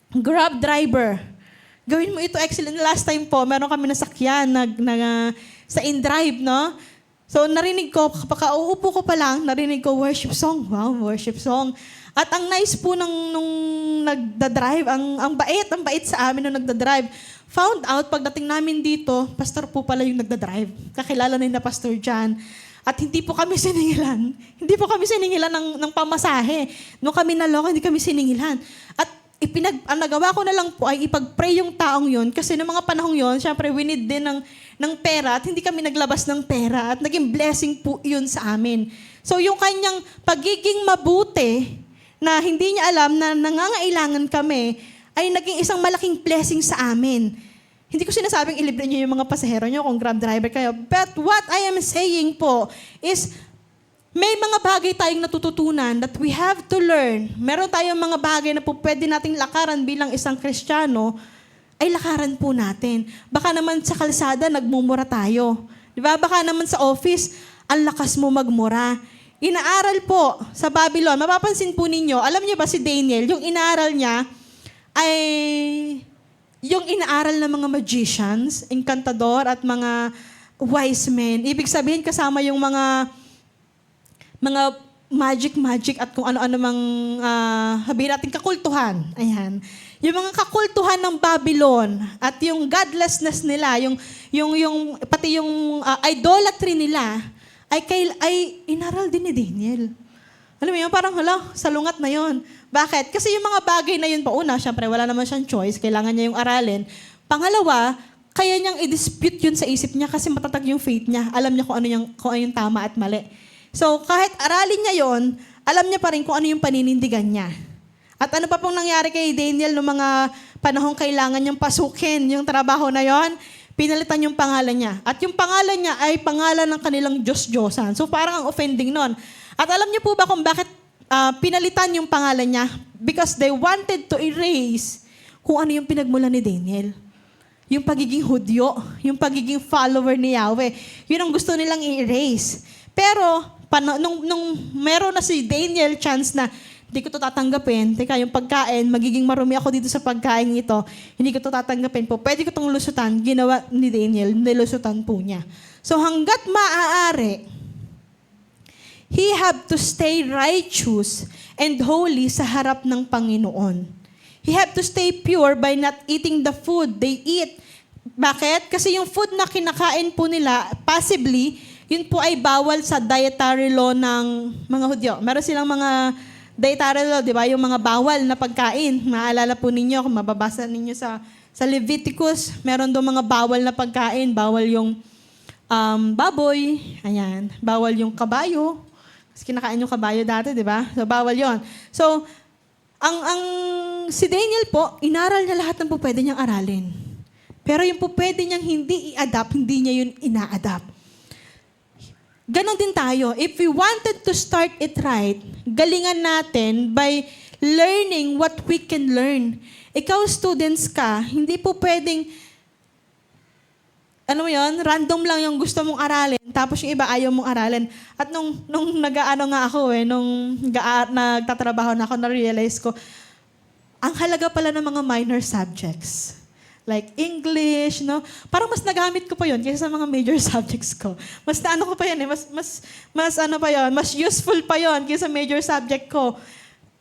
[SPEAKER 1] Grab driver, gawin mo ito excellent. Last time po, meron kami nasakyan sa InDrive, no? So, narinig ko, kapag uupo ko pa lang, narinig ko worship song. Wow, worship song. At ang nice po nung nagdadrive, ang bait sa amin nung nagdadrive. Found out, pagdating namin dito, pastor po pala yung nagdadrive. Kakilala na yung pastor dyan. At hindi po kami siningilan. Hindi po kami siningilan ng pamasahe. Nung kami naloko, hindi kami siningilan. At ang nagawa ko na lang po ay ipag-pray yung taong yon kasi noong mga panahong yon, syempre we need din ng pera at hindi kami naglabas ng pera at naging blessing po yun sa amin. So yung kanyang pagiging mabuti na hindi niya alam na nangangailangan kami ay naging isang malaking blessing sa amin. Hindi ko sinasabing ilibre niyo yung mga pasahero niyo kung Grab driver kayo. But what I am saying po is may mga bagay tayong natututunan that we have to learn. Meron tayong mga bagay na po pwede nating lakaran bilang isang Kristiyano, ay lakaran po natin. Baka naman sa kalsada, nagmumura tayo. Di ba? Baka naman sa office, ang lakas mo magmura. Inaaral po sa Babylon. Mapapansin po ninyo, alam niyo ba si Daniel, yung inaaral niya, ay yung inaaral ng mga magicians, encantador at mga wise men. Ibig sabihin kasama yung mga magic at kung ano-ano mang sabihin natin kakultuhan. Ayan. Yung mga kakultuhan ng Babylon at yung godlessness nila, yung pati yung idolatry nila ay inaral din ni Daniel. Alam mo yun, parang salungat na yun. Bakit? Kasi yung mga bagay na yun pa una, syempre wala naman siyang choice, kailangan niya yung aralin. Pangalawa, kaya niyang i-dispute yun sa isip niya kasi matatag yung faith niya. Alam niya kung ano yung tama at mali. So, kahit aralin niya yon, alam niya pa rin kung ano yung paninindigan niya. At ano pa pong nangyari kay Daniel noong mga panahong kailangan niyang pasukin yung trabaho na yon, pinalitan yung pangalan niya. At yung pangalan niya ay pangalan ng kanilang Diyos-Diyosan. So, parang ang offending nun. At alam niyo po ba kung bakit pinalitan yung pangalan niya? Because they wanted to erase kung ano yung pinagmula ni Daniel. Yung pagiging Hudyo, yung pagiging follower ni Yahweh. Yun ang gusto nilang i-erase. Pero, nung meron na si Daniel chance na, hindi ko to tatanggapin. Teka, yung pagkain, magiging marumi ako dito sa pagkain ito. Hindi ko to tatanggapin po. Pwede ko tong lusutan. Ginawa ni Daniel, nilusutan po niya. So, hanggat maaari, he have to stay righteous and holy sa harap ng Panginoon. He have to stay pure by not eating the food they eat. Bakit? Kasi yung food na kinakain po nila, possibly, yun po ay bawal sa dietary law ng mga Hudyo. Meron silang mga dietary law, di ba? Yung mga bawal na pagkain. Maalala po ninyo, kung mababasa ninyo sa Leviticus, meron doon mga bawal na pagkain. Bawal yung baboy, ayan. Bawal yung kabayo. Kasi kinakain yung kabayo dati, di ba? So, bawal yon. So, ang si Daniel po, inaral niya lahat ng po pwede niyang aralin. Pero yung po pwede niyang hindi i-adapt, hindi niya yun ina-adapt. Ganon din tayo. If we wanted to start it right, galingan natin by learning what we can learn. Ikaw, students ka, hindi po pwedeng, ano mo yun, random lang yung gusto mong aralin, tapos yung iba ayaw mong aralin. At nung nag-aano nga ako nung nagtatrabaho na ako, na-realize ko, ang halaga pala ng mga minor subjects. Like English, no? Parang mas nagamit ko pa yun kaysa sa mga major subjects ko. Mas naano ko pa yan mas ano pa yun, mas useful pa yun kaysa major subject ko.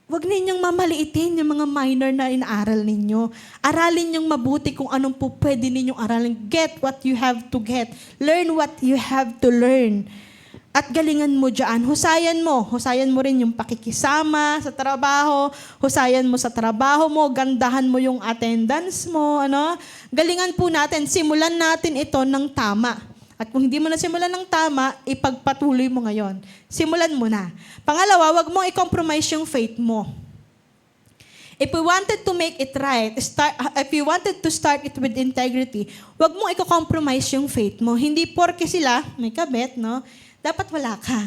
[SPEAKER 1] Huwag ninyong mamaliitin yung mga minor na inaaral ninyo. Aralin niyong mabuti kung anong po pwede ninyong aralin. Get what you have to get. Learn what you have to learn. At galingan mo dyan. Husayan mo rin yung pakikisama sa trabaho. Husayan mo sa trabaho mo. Gandahan mo yung attendance mo. Ano? Galingan po natin. Simulan natin ito ng tama. At kung hindi mo na simulan ng tama, ipagpatuloy mo ngayon. Simulan mo na. Pangalawa, wag mong i-compromise yung faith mo. If we wanted to make it right, if you wanted to start it with integrity, wag mong i-compromise yung faith mo. Hindi porke sila, may kabet, no? Dapat wala ka.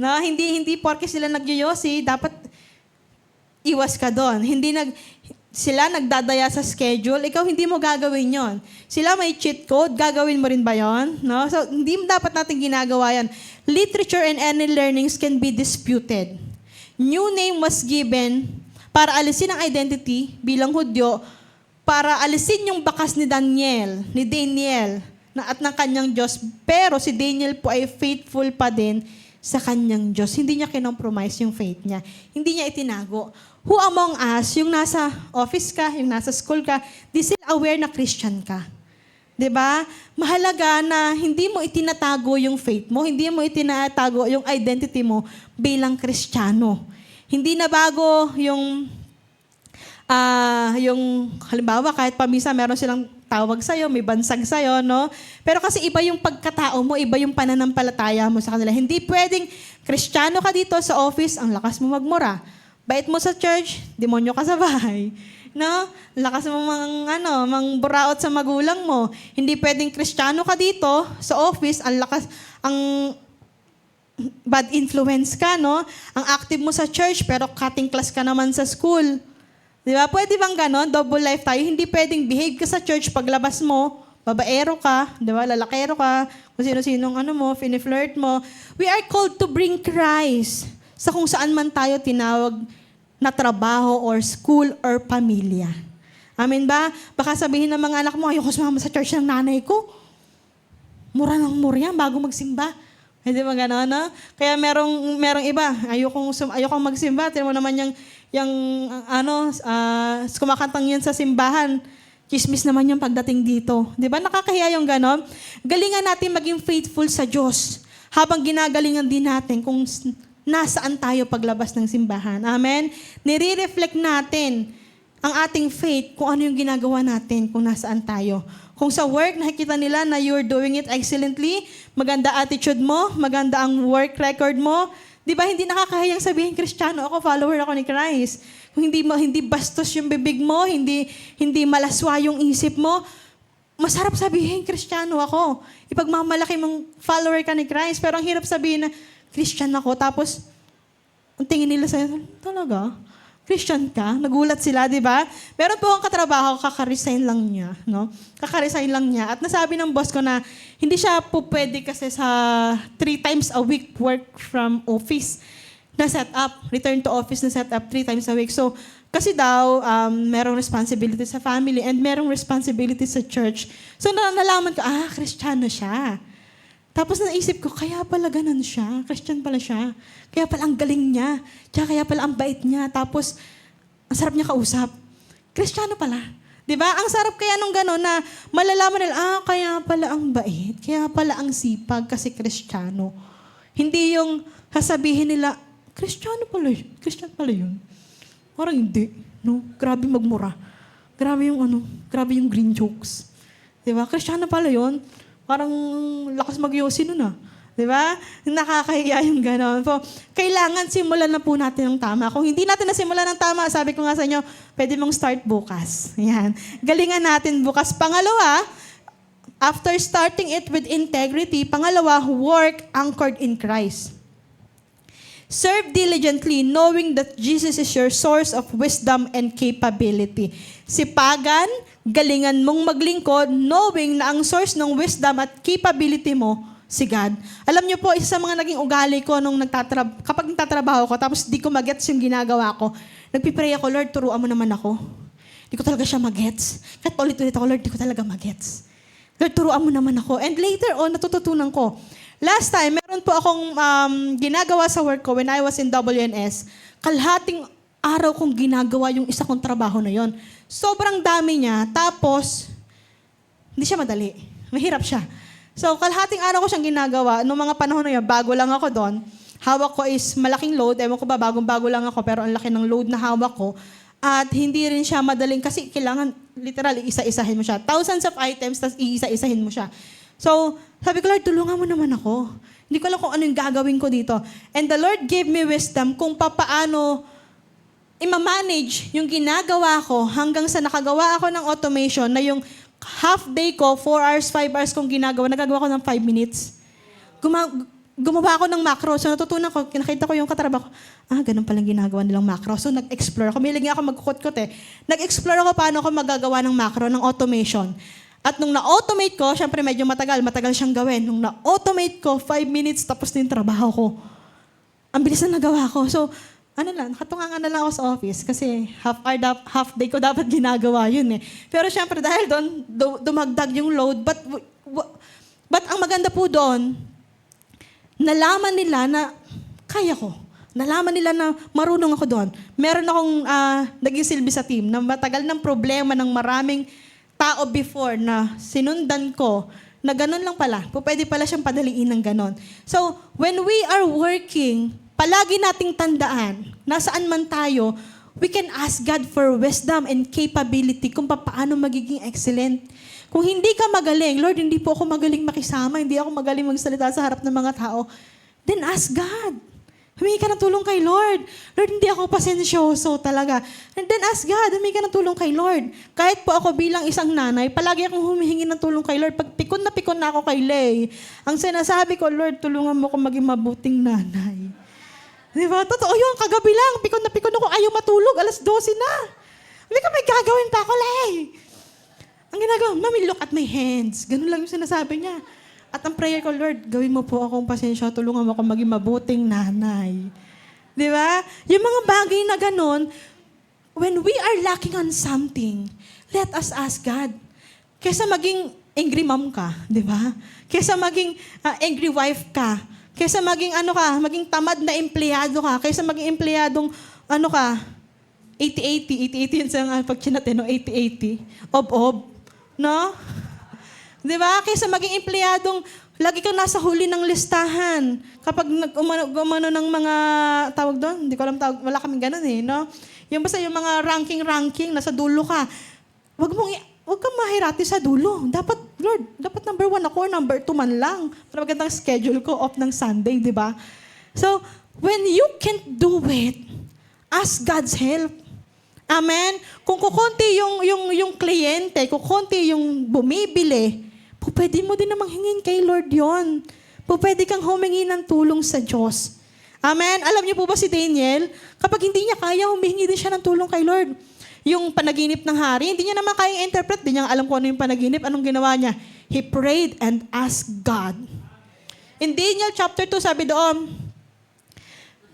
[SPEAKER 1] No? Hindi porke sila nagyoyosi, dapat iwas ka doon. Sila nagdadaya sa schedule, ikaw hindi mo gagawin yon. Sila may cheat code, gagawin mo rin ba yon? No? So, hindi dapat natin ginagawa yan. Literature and any learnings can be disputed. New name was given para alisin ang identity bilang Hudyo, para alisin yung bakas ni Daniel, at ng kanyang Diyos. Pero si Daniel po ay faithful pa din sa kanyang Diyos. Hindi niya kinompromise yung faith niya. Hindi niya itinago. Who among us, yung nasa office ka, yung nasa school ka, di sila aware na Christian ka. 'Di ba? Mahalaga na hindi mo itinatago yung faith mo, hindi mo itinatago yung identity mo bilang Kristiyano. Hindi na bago yung halimbawa kahit pamisa meron silang tawag sa'yo, may bansag sa'yo, no? Pero kasi iba yung pagkatao mo, iba yung pananampalataya mo sa kanila. Hindi pwedeng Kristiyano ka dito sa office, ang lakas mo magmura. Bait mo sa church, demonyo ka sa bahay. No? Lakas mo mang buraot sa magulang mo. Hindi pwedeng Kristiyano ka dito sa office, ang bad influence ka, no? Ang active mo sa church, pero cutting class ka naman sa school. Di ba? Pwede bang ganon? Double life tayo. Hindi pwedeng behave ka sa church, paglabas mo, babaero ka, di ba? Lalakero ka, kung sino-sinong fini-flirt mo. We are called to bring Christ sa kung saan man tayo tinawag na trabaho or school or pamilya. Amen ba? Baka sabihin ng mga anak mo, ayoko sumama sa church ng nanay ko. Mura ng mura yan bago magsimba. Hindi ba gano'n, no? Kaya merong iba, ayokong magsimba. Tignan mo naman kumakantang yan sa simbahan. Chismis naman yung pagdating dito. Di ba? Nakakahiya yung gano'n. Galingan natin maging faithful sa Diyos habang ginagalingan din natin kung nasaan tayo paglabas ng simbahan. Amen? Nire-reflect natin ang ating faith kung ano yung ginagawa natin kung nasaan tayo. Kung sa work, nakikita nila na you're doing it excellently, maganda attitude mo, maganda ang work record mo, di ba hindi nakakahiyang sabihin, Kristiyano ako, follower ako ni Christ. Kung hindi bastos yung bibig mo, hindi malaswa yung isip mo, masarap sabihin, Kristiyano ako. Ipagmamalaki mong follower ka ni Christ, pero ang hirap sabihin na, Christian ako, tapos, ang tingin nila sa'yo, talaga? Christian ka? Nagulat sila, di ba? Meron po akong katrabaho, kaka-resign lang niya. No? Kaka-resign lang niya. At nasabi ng boss ko na hindi siya po pwede kasi sa 3 times a week work from office na setup. Return to office na setup 3 times a week. So, kasi daw, merong responsibility sa family and merong responsibility sa church. So, nalaman ko, Kristiyano siya. Tapos naisip ko, kaya pala ganun siya. Christian pala siya. Kaya pala ang galing niya. Kaya pala ang bait niya. Tapos, ang sarap niya kausap. Kristiyano pala. Di ba? Ang sarap kaya nung gano'n na malalaman nila, kaya pala ang bait. Kaya pala ang sipag kasi Kristiyano. Hindi yung sasabihin nila, Kristiyano pala yun. Christian pala yun. Parang hindi. No? Grabe magmura. Grabe yung green jokes. Di ba? Kristiyano pala yun. Parang lakas mag-yosi nun Di ba? Nakakahiya yung gano'n. So, kailangan simulan na po natin ng tama. Kung hindi natin nasimulan ng tama, sabi ko nga sa inyo, pwede mong start bukas. Ayan. Galingan natin bukas. Pangalawa, after starting it with integrity, pangalawa, work anchored in Christ. Serve diligently, knowing that Jesus is your source of wisdom and capability. Sipagan, galingan mong maglingkod, knowing na ang source ng wisdom at capability mo, si God. Alam niyo po, isa sa mga naging ugali ko nung kapag nagtatrabaho ko, tapos di ko magets yung ginagawa ko, nagpipray ako, Lord, turuan mo naman ako. Di ko talaga siya magets. Kahit paulit-ulit ako, Lord, di ko talaga magets. Lord, turuan mo naman ako. And later on, natututunan ko. Last time, meron po akong ginagawa sa work ko when I was in WNS. Kalahating araw kong ginagawa yung isa kong trabaho na yon. Sobrang dami niya. Tapos, hindi siya madali. Mahirap siya. So, kalahating araw ko siyang ginagawa. Noong mga panahon na yun, bago lang ako doon. Hawak ko is malaking load. Ewan ko ba, bagong-bago lang ako, pero ang laki ng load na hawak ko. At hindi rin siya madaling, kasi kailangan, literally, isa-isahin mo siya. Thousands of items, tapos iisa-isahin mo siya. So, sabi ko, Lord, tulungan mo naman ako. Hindi ko alam kung ano yung gagawin ko dito. And the Lord gave me wisdom kung paano i-manage yung ginagawa ko hanggang sa nakagawa ako ng automation na yung half day ko, 4 hours, 5 hours kong ginagawa, nagagawa ko ng 5 minutes. Gumawa ako ng macro. So, natutunan ko, nakita ko yung katrabaho ko, ganun palang ginagawa nilang macro. So, nag-explore ako. May lagi ako magkukot-kot Nag-explore ako paano ako magagawa ng macro, ng automation. At nung na-automate ko, syempre medyo matagal siyang gawin. Nung na-automate ko, 5 minutes, tapos na yung trabaho ko. Ang bilis na nagawa ko. So, nakatungangan na lang ako sa office kasi half day ko dapat ginagawa yun Pero syempre dahil doon, dumagdag yung load. But ang maganda po doon, nalaman nila na kaya ko. Nalaman nila na marunong ako doon. Meron akong naging silbi sa team na matagal ng problema ng maraming tao before na sinundan ko na ganun lang pala. Pwede pala siyang padaliin ng ganun. So, when we are working, palagi nating tandaan, nasaan man tayo, we can ask God for wisdom and capability kung paano magiging excellent. Kung hindi ka magaling, Lord, hindi po ako magaling makisama, hindi ako magaling magsalita sa harap ng mga tao, then ask God. Humingi ka ng tulong kay Lord. Lord, hindi ako pasensyoso talaga. And then ask God, humingi ka ng tulong kay Lord. Kahit po ako bilang isang nanay, palagi akong humihingi ng tulong kay Lord. Pag pikon na ako kay Lay, ang sinasabi ko, Lord, tulungan mo akong maging mabuting nanay. Di ba? Totoo yun, kagabi lang, pikon na ako, ayaw matulog, 12:00 na. Hindi ka may gagawin pa ako, Lay. Ang ginagawa, Mami, look at my hands. Ganun lang yung sinasabi niya. At ang prayer ko, Lord, gawin mo po akong pasensya, tulungan mo akong maging mabuting nanay. Di ba? Yung mga bagay na ganun, when we are lacking on something, let us ask God. Kesa maging angry mom ka, di ba? Kesa maging angry wife ka. Kesa maging maging tamad na empleyado ka. Kesa maging empleyadong 80-80 yun sa pag chinate, no? 80-80. Ob-ob. No? Di ba? Kesa maging empleyadong lagi kang nasa huli ng listahan. Kapag umano ng mga tawag doon, hindi ko alam tawag, wala kaming ganun no? Yung basta yung mga ranking, nasa dulo ka. Huwag kang mahirati sa dulo. Dapat, Lord, number 1 ako or number 2 man lang. Para magandang schedule ko, off ng Sunday, di ba? So, when you can't do it, ask God's help. Amen? Kung kukunti yung kliyente, kukunti yung bumibili, pwede mo din namang hingin kay Lord yon. Pwede kang humingi ng tulong sa Diyos. Amen? Alam niyo po ba si Daniel, kapag hindi niya kaya, humingi din siya ng tulong kay Lord. Yung panaginip ng hari, hindi niya naman kaya interpret, hindi niya alam kung ano yung panaginip. Anong ginawa niya? He prayed and asked God. In Daniel chapter 2, sabi doon,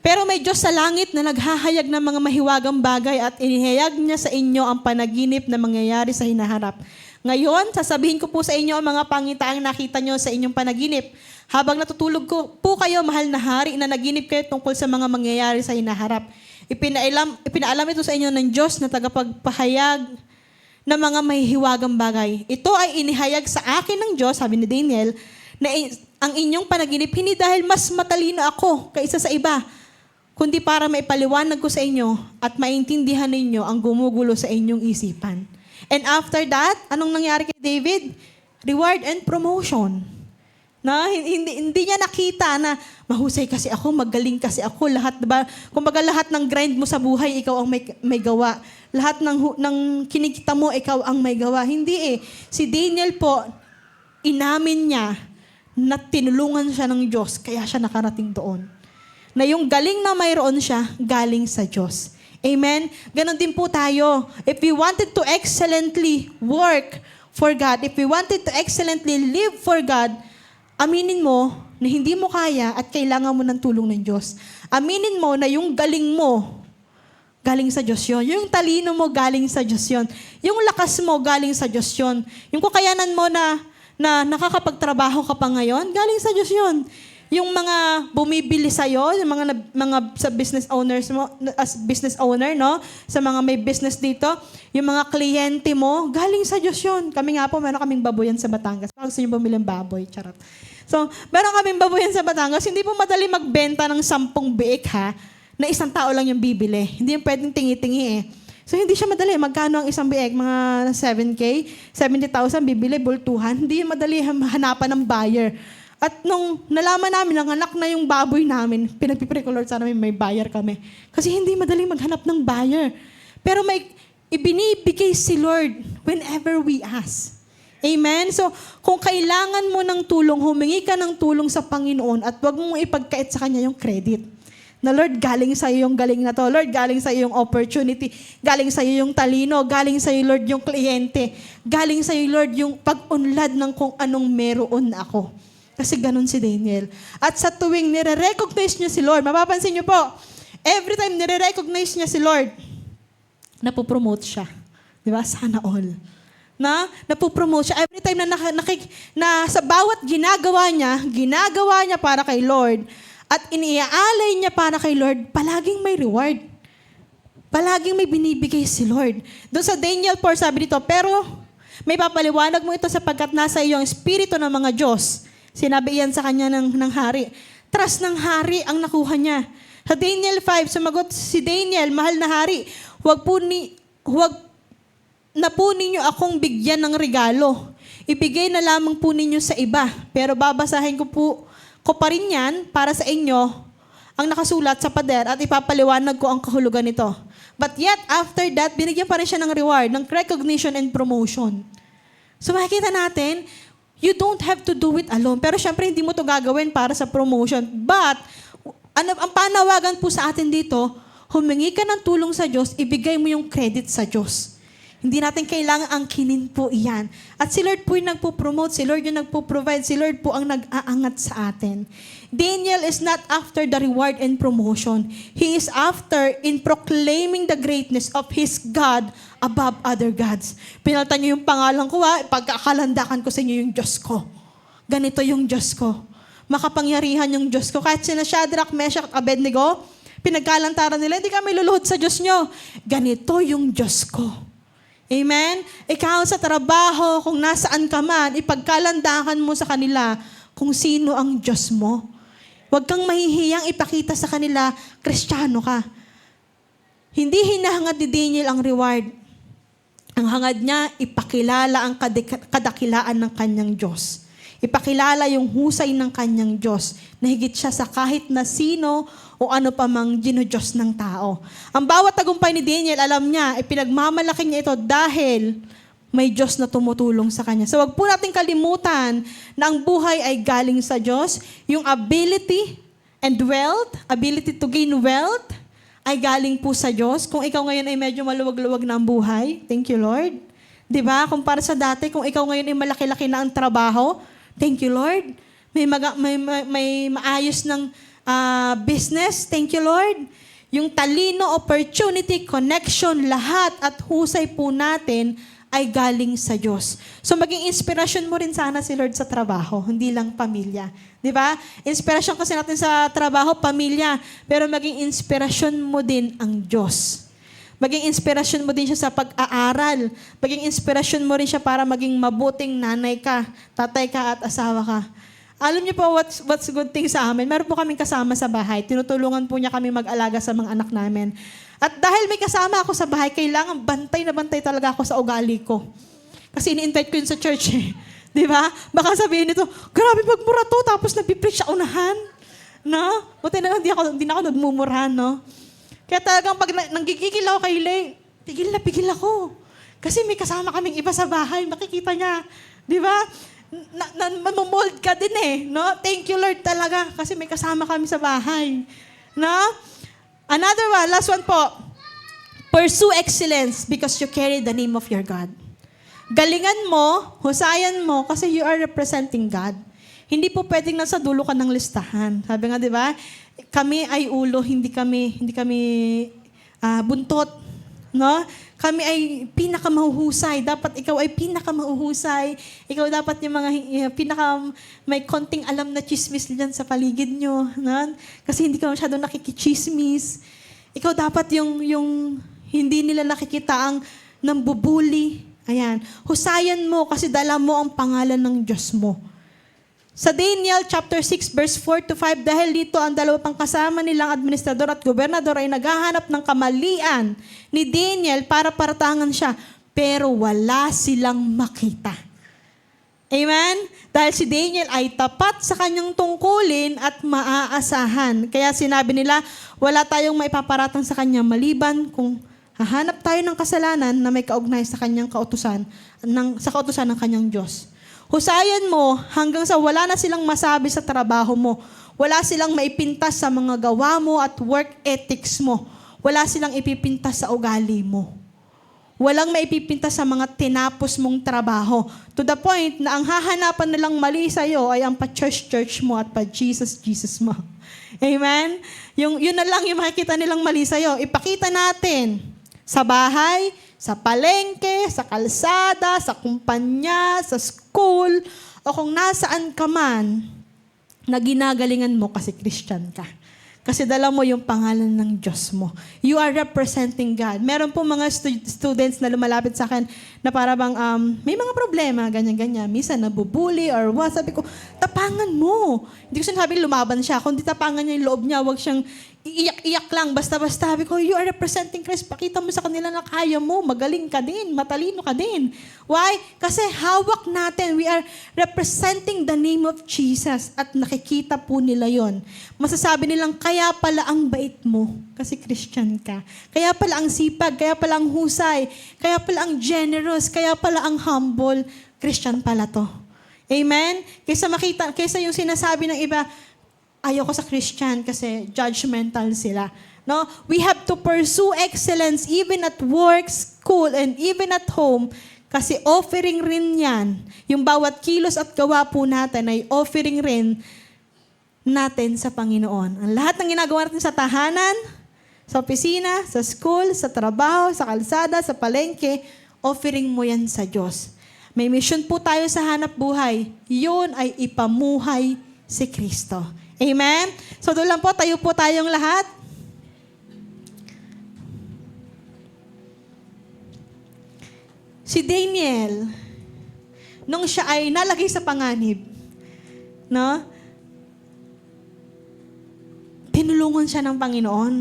[SPEAKER 1] pero may Diyos sa langit na naghahayag ng mga mahiwagang bagay at inihayag niya sa inyo ang panaginip na mangyayari sa hinaharap. Ngayon, sasabihin ko po sa inyo ang mga pangitaang nakita nyo sa inyong panaginip. Habang natutulog po kayo, mahal na hari, na naginip kayo tungkol sa mga mangyayari sa hinaharap. Ipinaalam ito sa inyo ng Diyos na tagapagpahayag ng mga mahihiwagang bagay. Ito ay inihayag sa akin ng Diyos, sabi ni Daniel, na ang inyong panaginip, hindi dahil mas matalino ako kaysa sa iba, kundi para maipaliwanag ko sa inyo at maintindihan ninyo ang gumugulo sa inyong isipan. And after that, anong nangyari kay David? Reward and promotion. Hindi niya nakita na mahusay kasi ako, magaling kasi ako, lahat, diba? Kumbaga lahat ng grind mo sa buhay, ikaw ang may gawa. Lahat ng kinikita mo, ikaw ang may gawa. Hindi Si Daniel po, inamin niya na tinulungan siya ng Diyos, kaya siya nakarating doon. Na yung galing na mayroon siya, galing sa Diyos. Amen? Ganon din po tayo. If we wanted to excellently work for God, if we wanted to excellently live for God, aminin mo na hindi mo kaya at kailangan mo ng tulong ng Diyos. Aminin mo na yung galing mo, galing sa Diyos yun. Yung talino mo, galing sa Diyos yun. Yung lakas mo, galing sa Diyos yun. Yung kakayanan mo na nakakapagtrabaho ka pa ngayon, galing sa Diyos yun. Yung mga bumibili sa'yo, yung mga sa business owners mo, as business owner, no? Sa mga may business dito, yung mga kliyente mo, galing sa Diyos yun. Kami nga po, meron kaming baboyan sa Batangas. Baka gusto nyo bumili ng baboy, charot. So, meron kaming baboyan sa Batangas, hindi po madali magbenta ng 10 biik, na isang tao lang yung bibili. Hindi yung pwedeng tingi-tingi So, hindi siya madali. Magkano ang isang biik? Mga 7K, 70,000 bibili, bultuhan. Hindi yung madali hanapan ng buyer. At nung nalaman namin, nanganak na yung baboy namin, pinagpipray ko, Lord, sana may buyer kami. Kasi hindi madaling maghanap ng buyer. Pero may ibinibigay si Lord whenever we ask. Amen? So, kung kailangan mo ng tulong, humingi ka ng tulong sa Panginoon at huwag mong ipagkait sa Kanya yung credit. Na Lord, galing sa iyo yung galing na to. Lord, galing sa iyo yung opportunity. Galing sa iyo yung talino. Galing sa iyo, Lord, yung kliyente. Galing sa iyo, Lord, yung pag-unlad ng kung anong meron ako. Kasi ganun si Daniel. At sa tuwing nire-recognize niya si Lord, mapapansin niyo po, every time nire-recognize niya si Lord, napopromote siya. Di ba? Sana all. Napopromote siya. Every time na sa bawat ginagawa niya para kay Lord, at iniaalay niya para kay Lord, palaging may reward. Palaging may binibigay si Lord. Doon sa Daniel 4, sabi dito, pero may papaliwanag mo ito sapagkat nasa iyo ang espiritu ng mga Diyos. Sinabi iyan sa kanya ng hari. Trust ng hari ang nakuha niya. Sa Daniel 5, sumagot si Daniel, mahal na hari, huwag na po ninyo akong bigyan ng regalo. Ibigay na lamang po ninyo sa iba. Pero babasahin ko pa rin yan para sa inyo ang nakasulat sa pader at ipapaliwanag ko ang kahulugan nito. But yet, after that, binigyan pa rin siya ng reward, ng recognition and promotion. So makikita natin, you don't have to do it alone. Pero syempre, hindi mo to gagawin para sa promotion. But, ang panawagan po sa atin dito, humingi ka ng tulong sa Diyos, ibigay mo yung credit sa Diyos. Hindi natin kailangan angkinin po iyan. At si Lord po yung nagpo-promote, si Lord yung nagpo-provide, si Lord po ang nag-aangat sa atin. Daniel is not after the reward and promotion. He is after in proclaiming the greatness of his God above other gods. Pinalitan niyo yung pangalan ko, pagkakalandakan ko sa inyo yung Diyos ko. Ganito yung Diyos ko. Makapangyarihan yung Diyos ko. Kahit sina Shadrach, Meshach, at Abednego, pinagkalantaran nila, hindi kami luluhod sa Diyos nyo. Ganito yung Diyos ko. Amen? Ikaw sa trabaho, kung nasaan ka man, ipagkalandakan mo sa kanila kung sino ang Diyos mo. Huwag kang mahihiyang ipakita sa kanila, Kristiyano ka. Hindi hinahangad ni Daniel ang reward. Ang hangad niya, ipakilala ang kadakilaan ng kanyang Diyos. Ipakilala yung husay ng kanyang Diyos na higit siya sa kahit na sino o ano pa mang ginudiyos ng tao. Ang bawat tagumpay ni Daniel, alam niya, ipinagmamalaki niya ito dahil may Diyos na tumutulong sa kanya. So wag po natin kalimutan na ang buhay ay galing sa Diyos. Yung ability and wealth, ability to gain wealth, ay galing po sa Diyos. Kung ikaw ngayon ay medyo maluwag-luwag na ang buhay, thank you Lord. Diba? Kumpara sa dati, kung ikaw ngayon ay malaki-laki na ang trabaho, thank you, Lord. May maayos ng business. Thank you, Lord. Yung talino, opportunity, connection, lahat at husay po natin ay galing sa Diyos. So maging inspirasyon mo rin sana si Lord sa trabaho, hindi lang pamilya. Di ba? Inspirasyon kasi natin sa trabaho, pamilya. Pero maging inspirasyon mo din ang Diyos. Maging inspirasyon mo din siya sa pag-aaral. Maging inspirasyon mo rin siya para maging mabuting nanay ka, tatay ka at asawa ka. Alam niyo po what's good thing sa amin? Meron po kaming kasama sa bahay. Tinutulungan po niya kami mag-alaga sa mga anak namin. At dahil may kasama ako sa bahay, kailangan bantay na bantay talaga ako sa ugali ko. Kasi ini-invite ko yun sa church eh. Di ba? Baka sabihin nito, grabe magmura to, tapos nagpipreach sa unahan. No? Buti na hindi na ako nagmumurahan, no? Kaya talagang pag nanggigigil ako kay Lay, pigil ako. Kasi may kasama kaming iba sa bahay, makikita niya. Di ba? Mamomold ka din eh. No? Thank you Lord talaga kasi may kasama kami sa bahay. No? Another one, last one po. Pursue excellence because you carry the name of your God. Galingan mo, husayan mo kasi you are representing God. Hindi po pwedeng nasa dulo ka ng listahan. Sabi nga, di ba? Kami ay ulo, hindi kami buntot. No? Kami ay pinakamahuhusay. Dapat ikaw ay pinakamahuhusay. Ikaw dapat yung mga may konting alam na chismis dyan sa paligid nyo. No? Kasi hindi ka masyadong nakikichismis. Ikaw dapat yung hindi nila nakikita ang nambubuli. Ayan. Husayan mo kasi dala mo ang pangalan ng Diyos mo. Sa Daniel chapter 6 verse 4 to 5, dahil dito ang dalawa pang kasama nilang administrador at gobernador ay naghahanap ng kamalian ni Daniel para paratangan siya, pero wala silang makita. Amen? Dahil si Daniel ay tapat sa kanyang tungkulin at maaasahan. Kaya sinabi nila, wala tayong maipaparatang sa kanya maliban kung hahanap tayo ng kasalanan na may kaugnay sa kanyang kautusan, sa kautusan ng kanyang Diyos. Husayan mo hanggang sa wala na silang masabi sa trabaho mo. Wala silang maipintas sa mga gawa mo at work ethics mo. Wala silang ipipintas sa ugali mo. Walang maipipintas sa mga tinapos mong trabaho. To the point na ang hahanapan nilang mali sa'yo ay ang pa-church mo at pa-Jesus mo. Amen? Yun na lang yung makikita nilang mali sa'yo. Ipakita natin sa bahay, sa palengke, sa kalsada, sa kumpanya, sa school, o kung nasaan ka man, na ginagalingan mo kasi Christian ka. Kasi dala mo yung pangalan ng Diyos mo. You are representing God. Meron po mga students na lumalapit sa akin na para bang may mga problema, ganyan-ganyan. Minsan nabubuli or what. Sabi ko, tapangan mo. Hindi ko sinasabi lumaban siya. Kundi tapangan niya yung loob niya. Huwag siyang iiyak-iyak lang. Basta-basta. Sabi ko, you are representing Christ. Pakita mo sa kanila na kaya mo. Magaling ka din. Matalino ka din. Why? Kasi hawak natin. We are representing the name of Jesus. At nakikita po nila yon. Masasabi nilang, kaya pala ang bait mo. Kasi Christian ka. Kaya pala ang sipag. Kaya pala ang husay. Kaya pala ang generous. Kaya pala ang humble. Christian pala to. Amen? Kaysa yung sinasabi ng iba, ayoko sa Christian kasi judgmental sila. No? We have to pursue excellence even at work, school, and even at home kasi offering rin yan. Yung bawat kilos at gawa po natin ay offering rin natin sa Panginoon. Ang lahat ng ginagawa natin sa tahanan, Sa opisina, sa school, sa trabaho, sa kalsada, sa palengke, offering mo yan sa Diyos. May mission po tayo sa hanap buhay. Yun ay ipamuhay si Kristo. Amen? So doon lang po, tayo po tayong lahat. Si Daniel, nung siya ay nalagay sa panganib, no? Tinulungan siya ng Panginoon.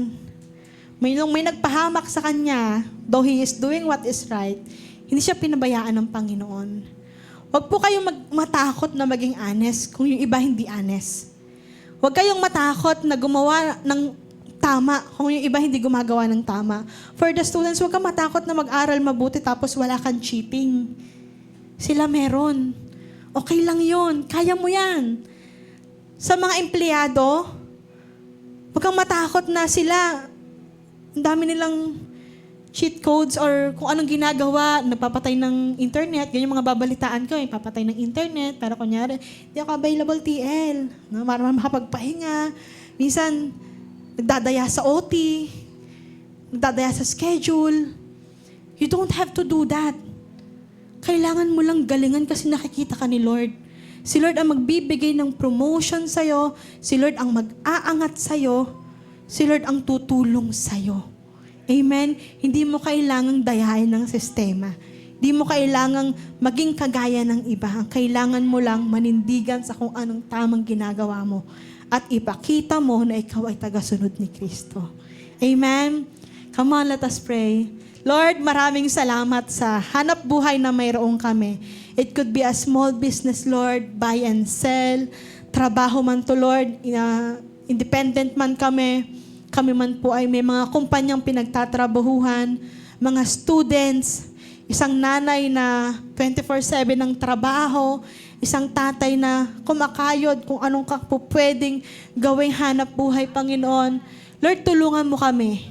[SPEAKER 1] May nagpahamak sa kanya, though he is doing what is right, hindi siya pinabayaan ng Panginoon. Huwag po kayong matakot na maging honest kung yung iba hindi honest. Huwag kayong matakot na gumawa ng tama kung yung iba hindi gumagawa ng tama. For the students, huwag kang matakot na mag-aral mabuti tapos wala kang cheating. Sila meron. Okay lang yun. Kaya mo yan. Sa mga empleyado, huwag kang matakot na sila, ang dami nilang cheat codes or kung anong ginagawa, nagpapatay ng internet, ganyan mga babalitaan ko, papatay ng internet, pero kunyari, hindi ako available TL, no? Para makapagpahinga. Minsan, nagdadaya sa OT, nagdadaya sa schedule. You don't have to do that. Kailangan mo lang galingan kasi nakikita ka ni Lord. Si Lord ang magbibigay ng promotion sa'yo. Si Lord ang mag-aangat sa'yo. Si Lord ang tutulong sa'yo. Amen? Hindi mo kailangang dayain ng sistema. Hindi mo kailangang maging kagaya ng iba. Ang kailangan mo lang manindigan sa kung anong tamang ginagawa mo. At ipakita mo na ikaw ay tagasunod ni Kristo. Amen? Come on, let us pray. Lord, maraming salamat sa hanap buhay na mayroong kami. It could be a small business, Lord, buy and sell, trabaho man to, Lord, independent man kami. Kami man po ay may mga kumpanyang pinagtatrabahuhan, mga students, isang nanay na 24/7 ng trabaho, isang tatay na kumakayod kung anong po pwedeng gawing hanap buhay, Panginoon. Lord, tulungan mo kami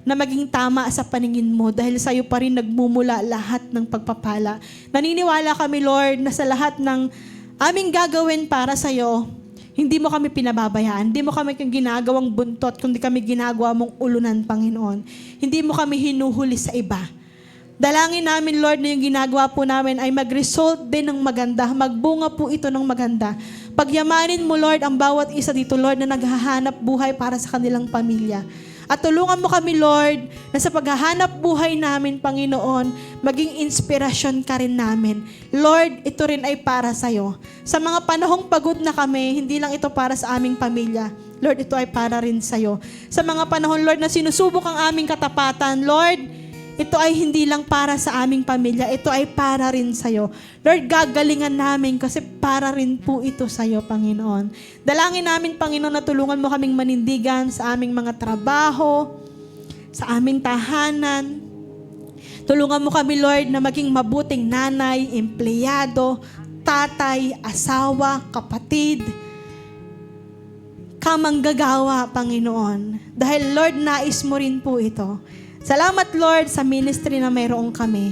[SPEAKER 1] na maging tama sa paningin mo dahil sa iyo pa rin nagmumula lahat ng pagpapala. Naniniwala kami, Lord, na sa lahat ng aming gagawin para sa iyo, hindi mo kami pinababayaan. Hindi mo kami ginagawang buntot, kundi kami ginagawa mong ulunan, Panginoon. Hindi mo kami hinuhuli sa iba. Dalangin namin, Lord, na yung ginagawa po namin ay mag-result din ng maganda. Magbunga po ito ng maganda. Pagyamanin mo, Lord, ang bawat isa dito, Lord, na naghahanap buhay para sa kanilang pamilya. At tulungan mo kami, Lord, na sa paghahanap buhay namin, Panginoon, maging inspirasyon ka rin namin. Lord, ito rin ay para sa'yo. Sa mga panahong pagod na kami, hindi lang ito para sa aming pamilya. Lord, ito ay para rin sa'yo. Sa mga panahon, Lord, na sinusubok ang aming katapatan, Lord, ito ay hindi lang para sa aming pamilya. Ito ay para rin sa'yo. Lord, gagalingan namin kasi para rin po ito sa'yo, Panginoon. Dalangin namin, Panginoon, na tulungan mo kaming manindigan sa aming mga trabaho, sa aming tahanan. Tulungan mo kami, Lord, na maging mabuting nanay, empleyado, tatay, asawa, kapatid, kamanggagawa, Panginoon. Dahil, Lord, nais mo rin po ito. Salamat, Lord, sa ministry na mayroong kami.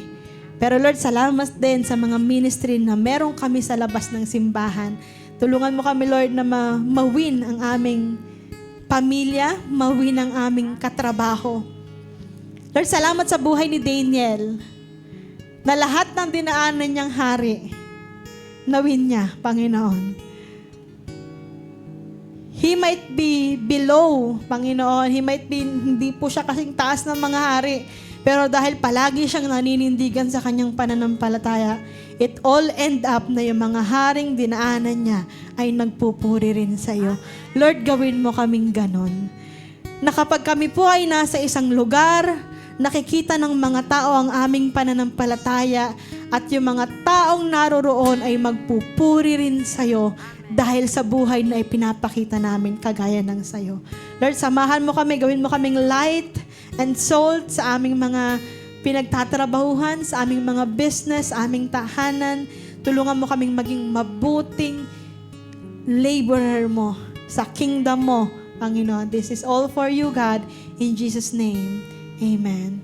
[SPEAKER 1] Pero, Lord, salamat din sa mga ministry na mayroong kami sa labas ng simbahan. Tulungan mo kami, Lord, na mawin ang aming pamilya, mawin ang aming katrabaho. Lord, salamat sa buhay ni Daniel na lahat ng dinaanan niyang hari, nawin niya, Panginoon. He might be below, Panginoon. He might be, hindi po siya kasing taas ng mga hari. Pero dahil palagi siyang naninindigan sa kanyang pananampalataya, it all end up na yung mga haring dinaanan niya ay nagpupuri rin sa iyo. Lord, gawin mo kaming ganon. Na kapag kami po ay nasa isang lugar, nakikita ng mga tao ang aming pananampalataya at yung mga taong naroroon ay magpupuri rin sa iyo dahil sa buhay na ipinapakita namin kagaya ng sayo. Lord, samahan mo kami, gawin mo kaming light and salt sa aming mga pinagtatrabahuhan, sa aming mga business, sa aming tahanan. Tulungan mo kaming maging mabuting laborer mo sa kingdom mo, Panginoon. This is all for you, God. In Jesus' name, amen.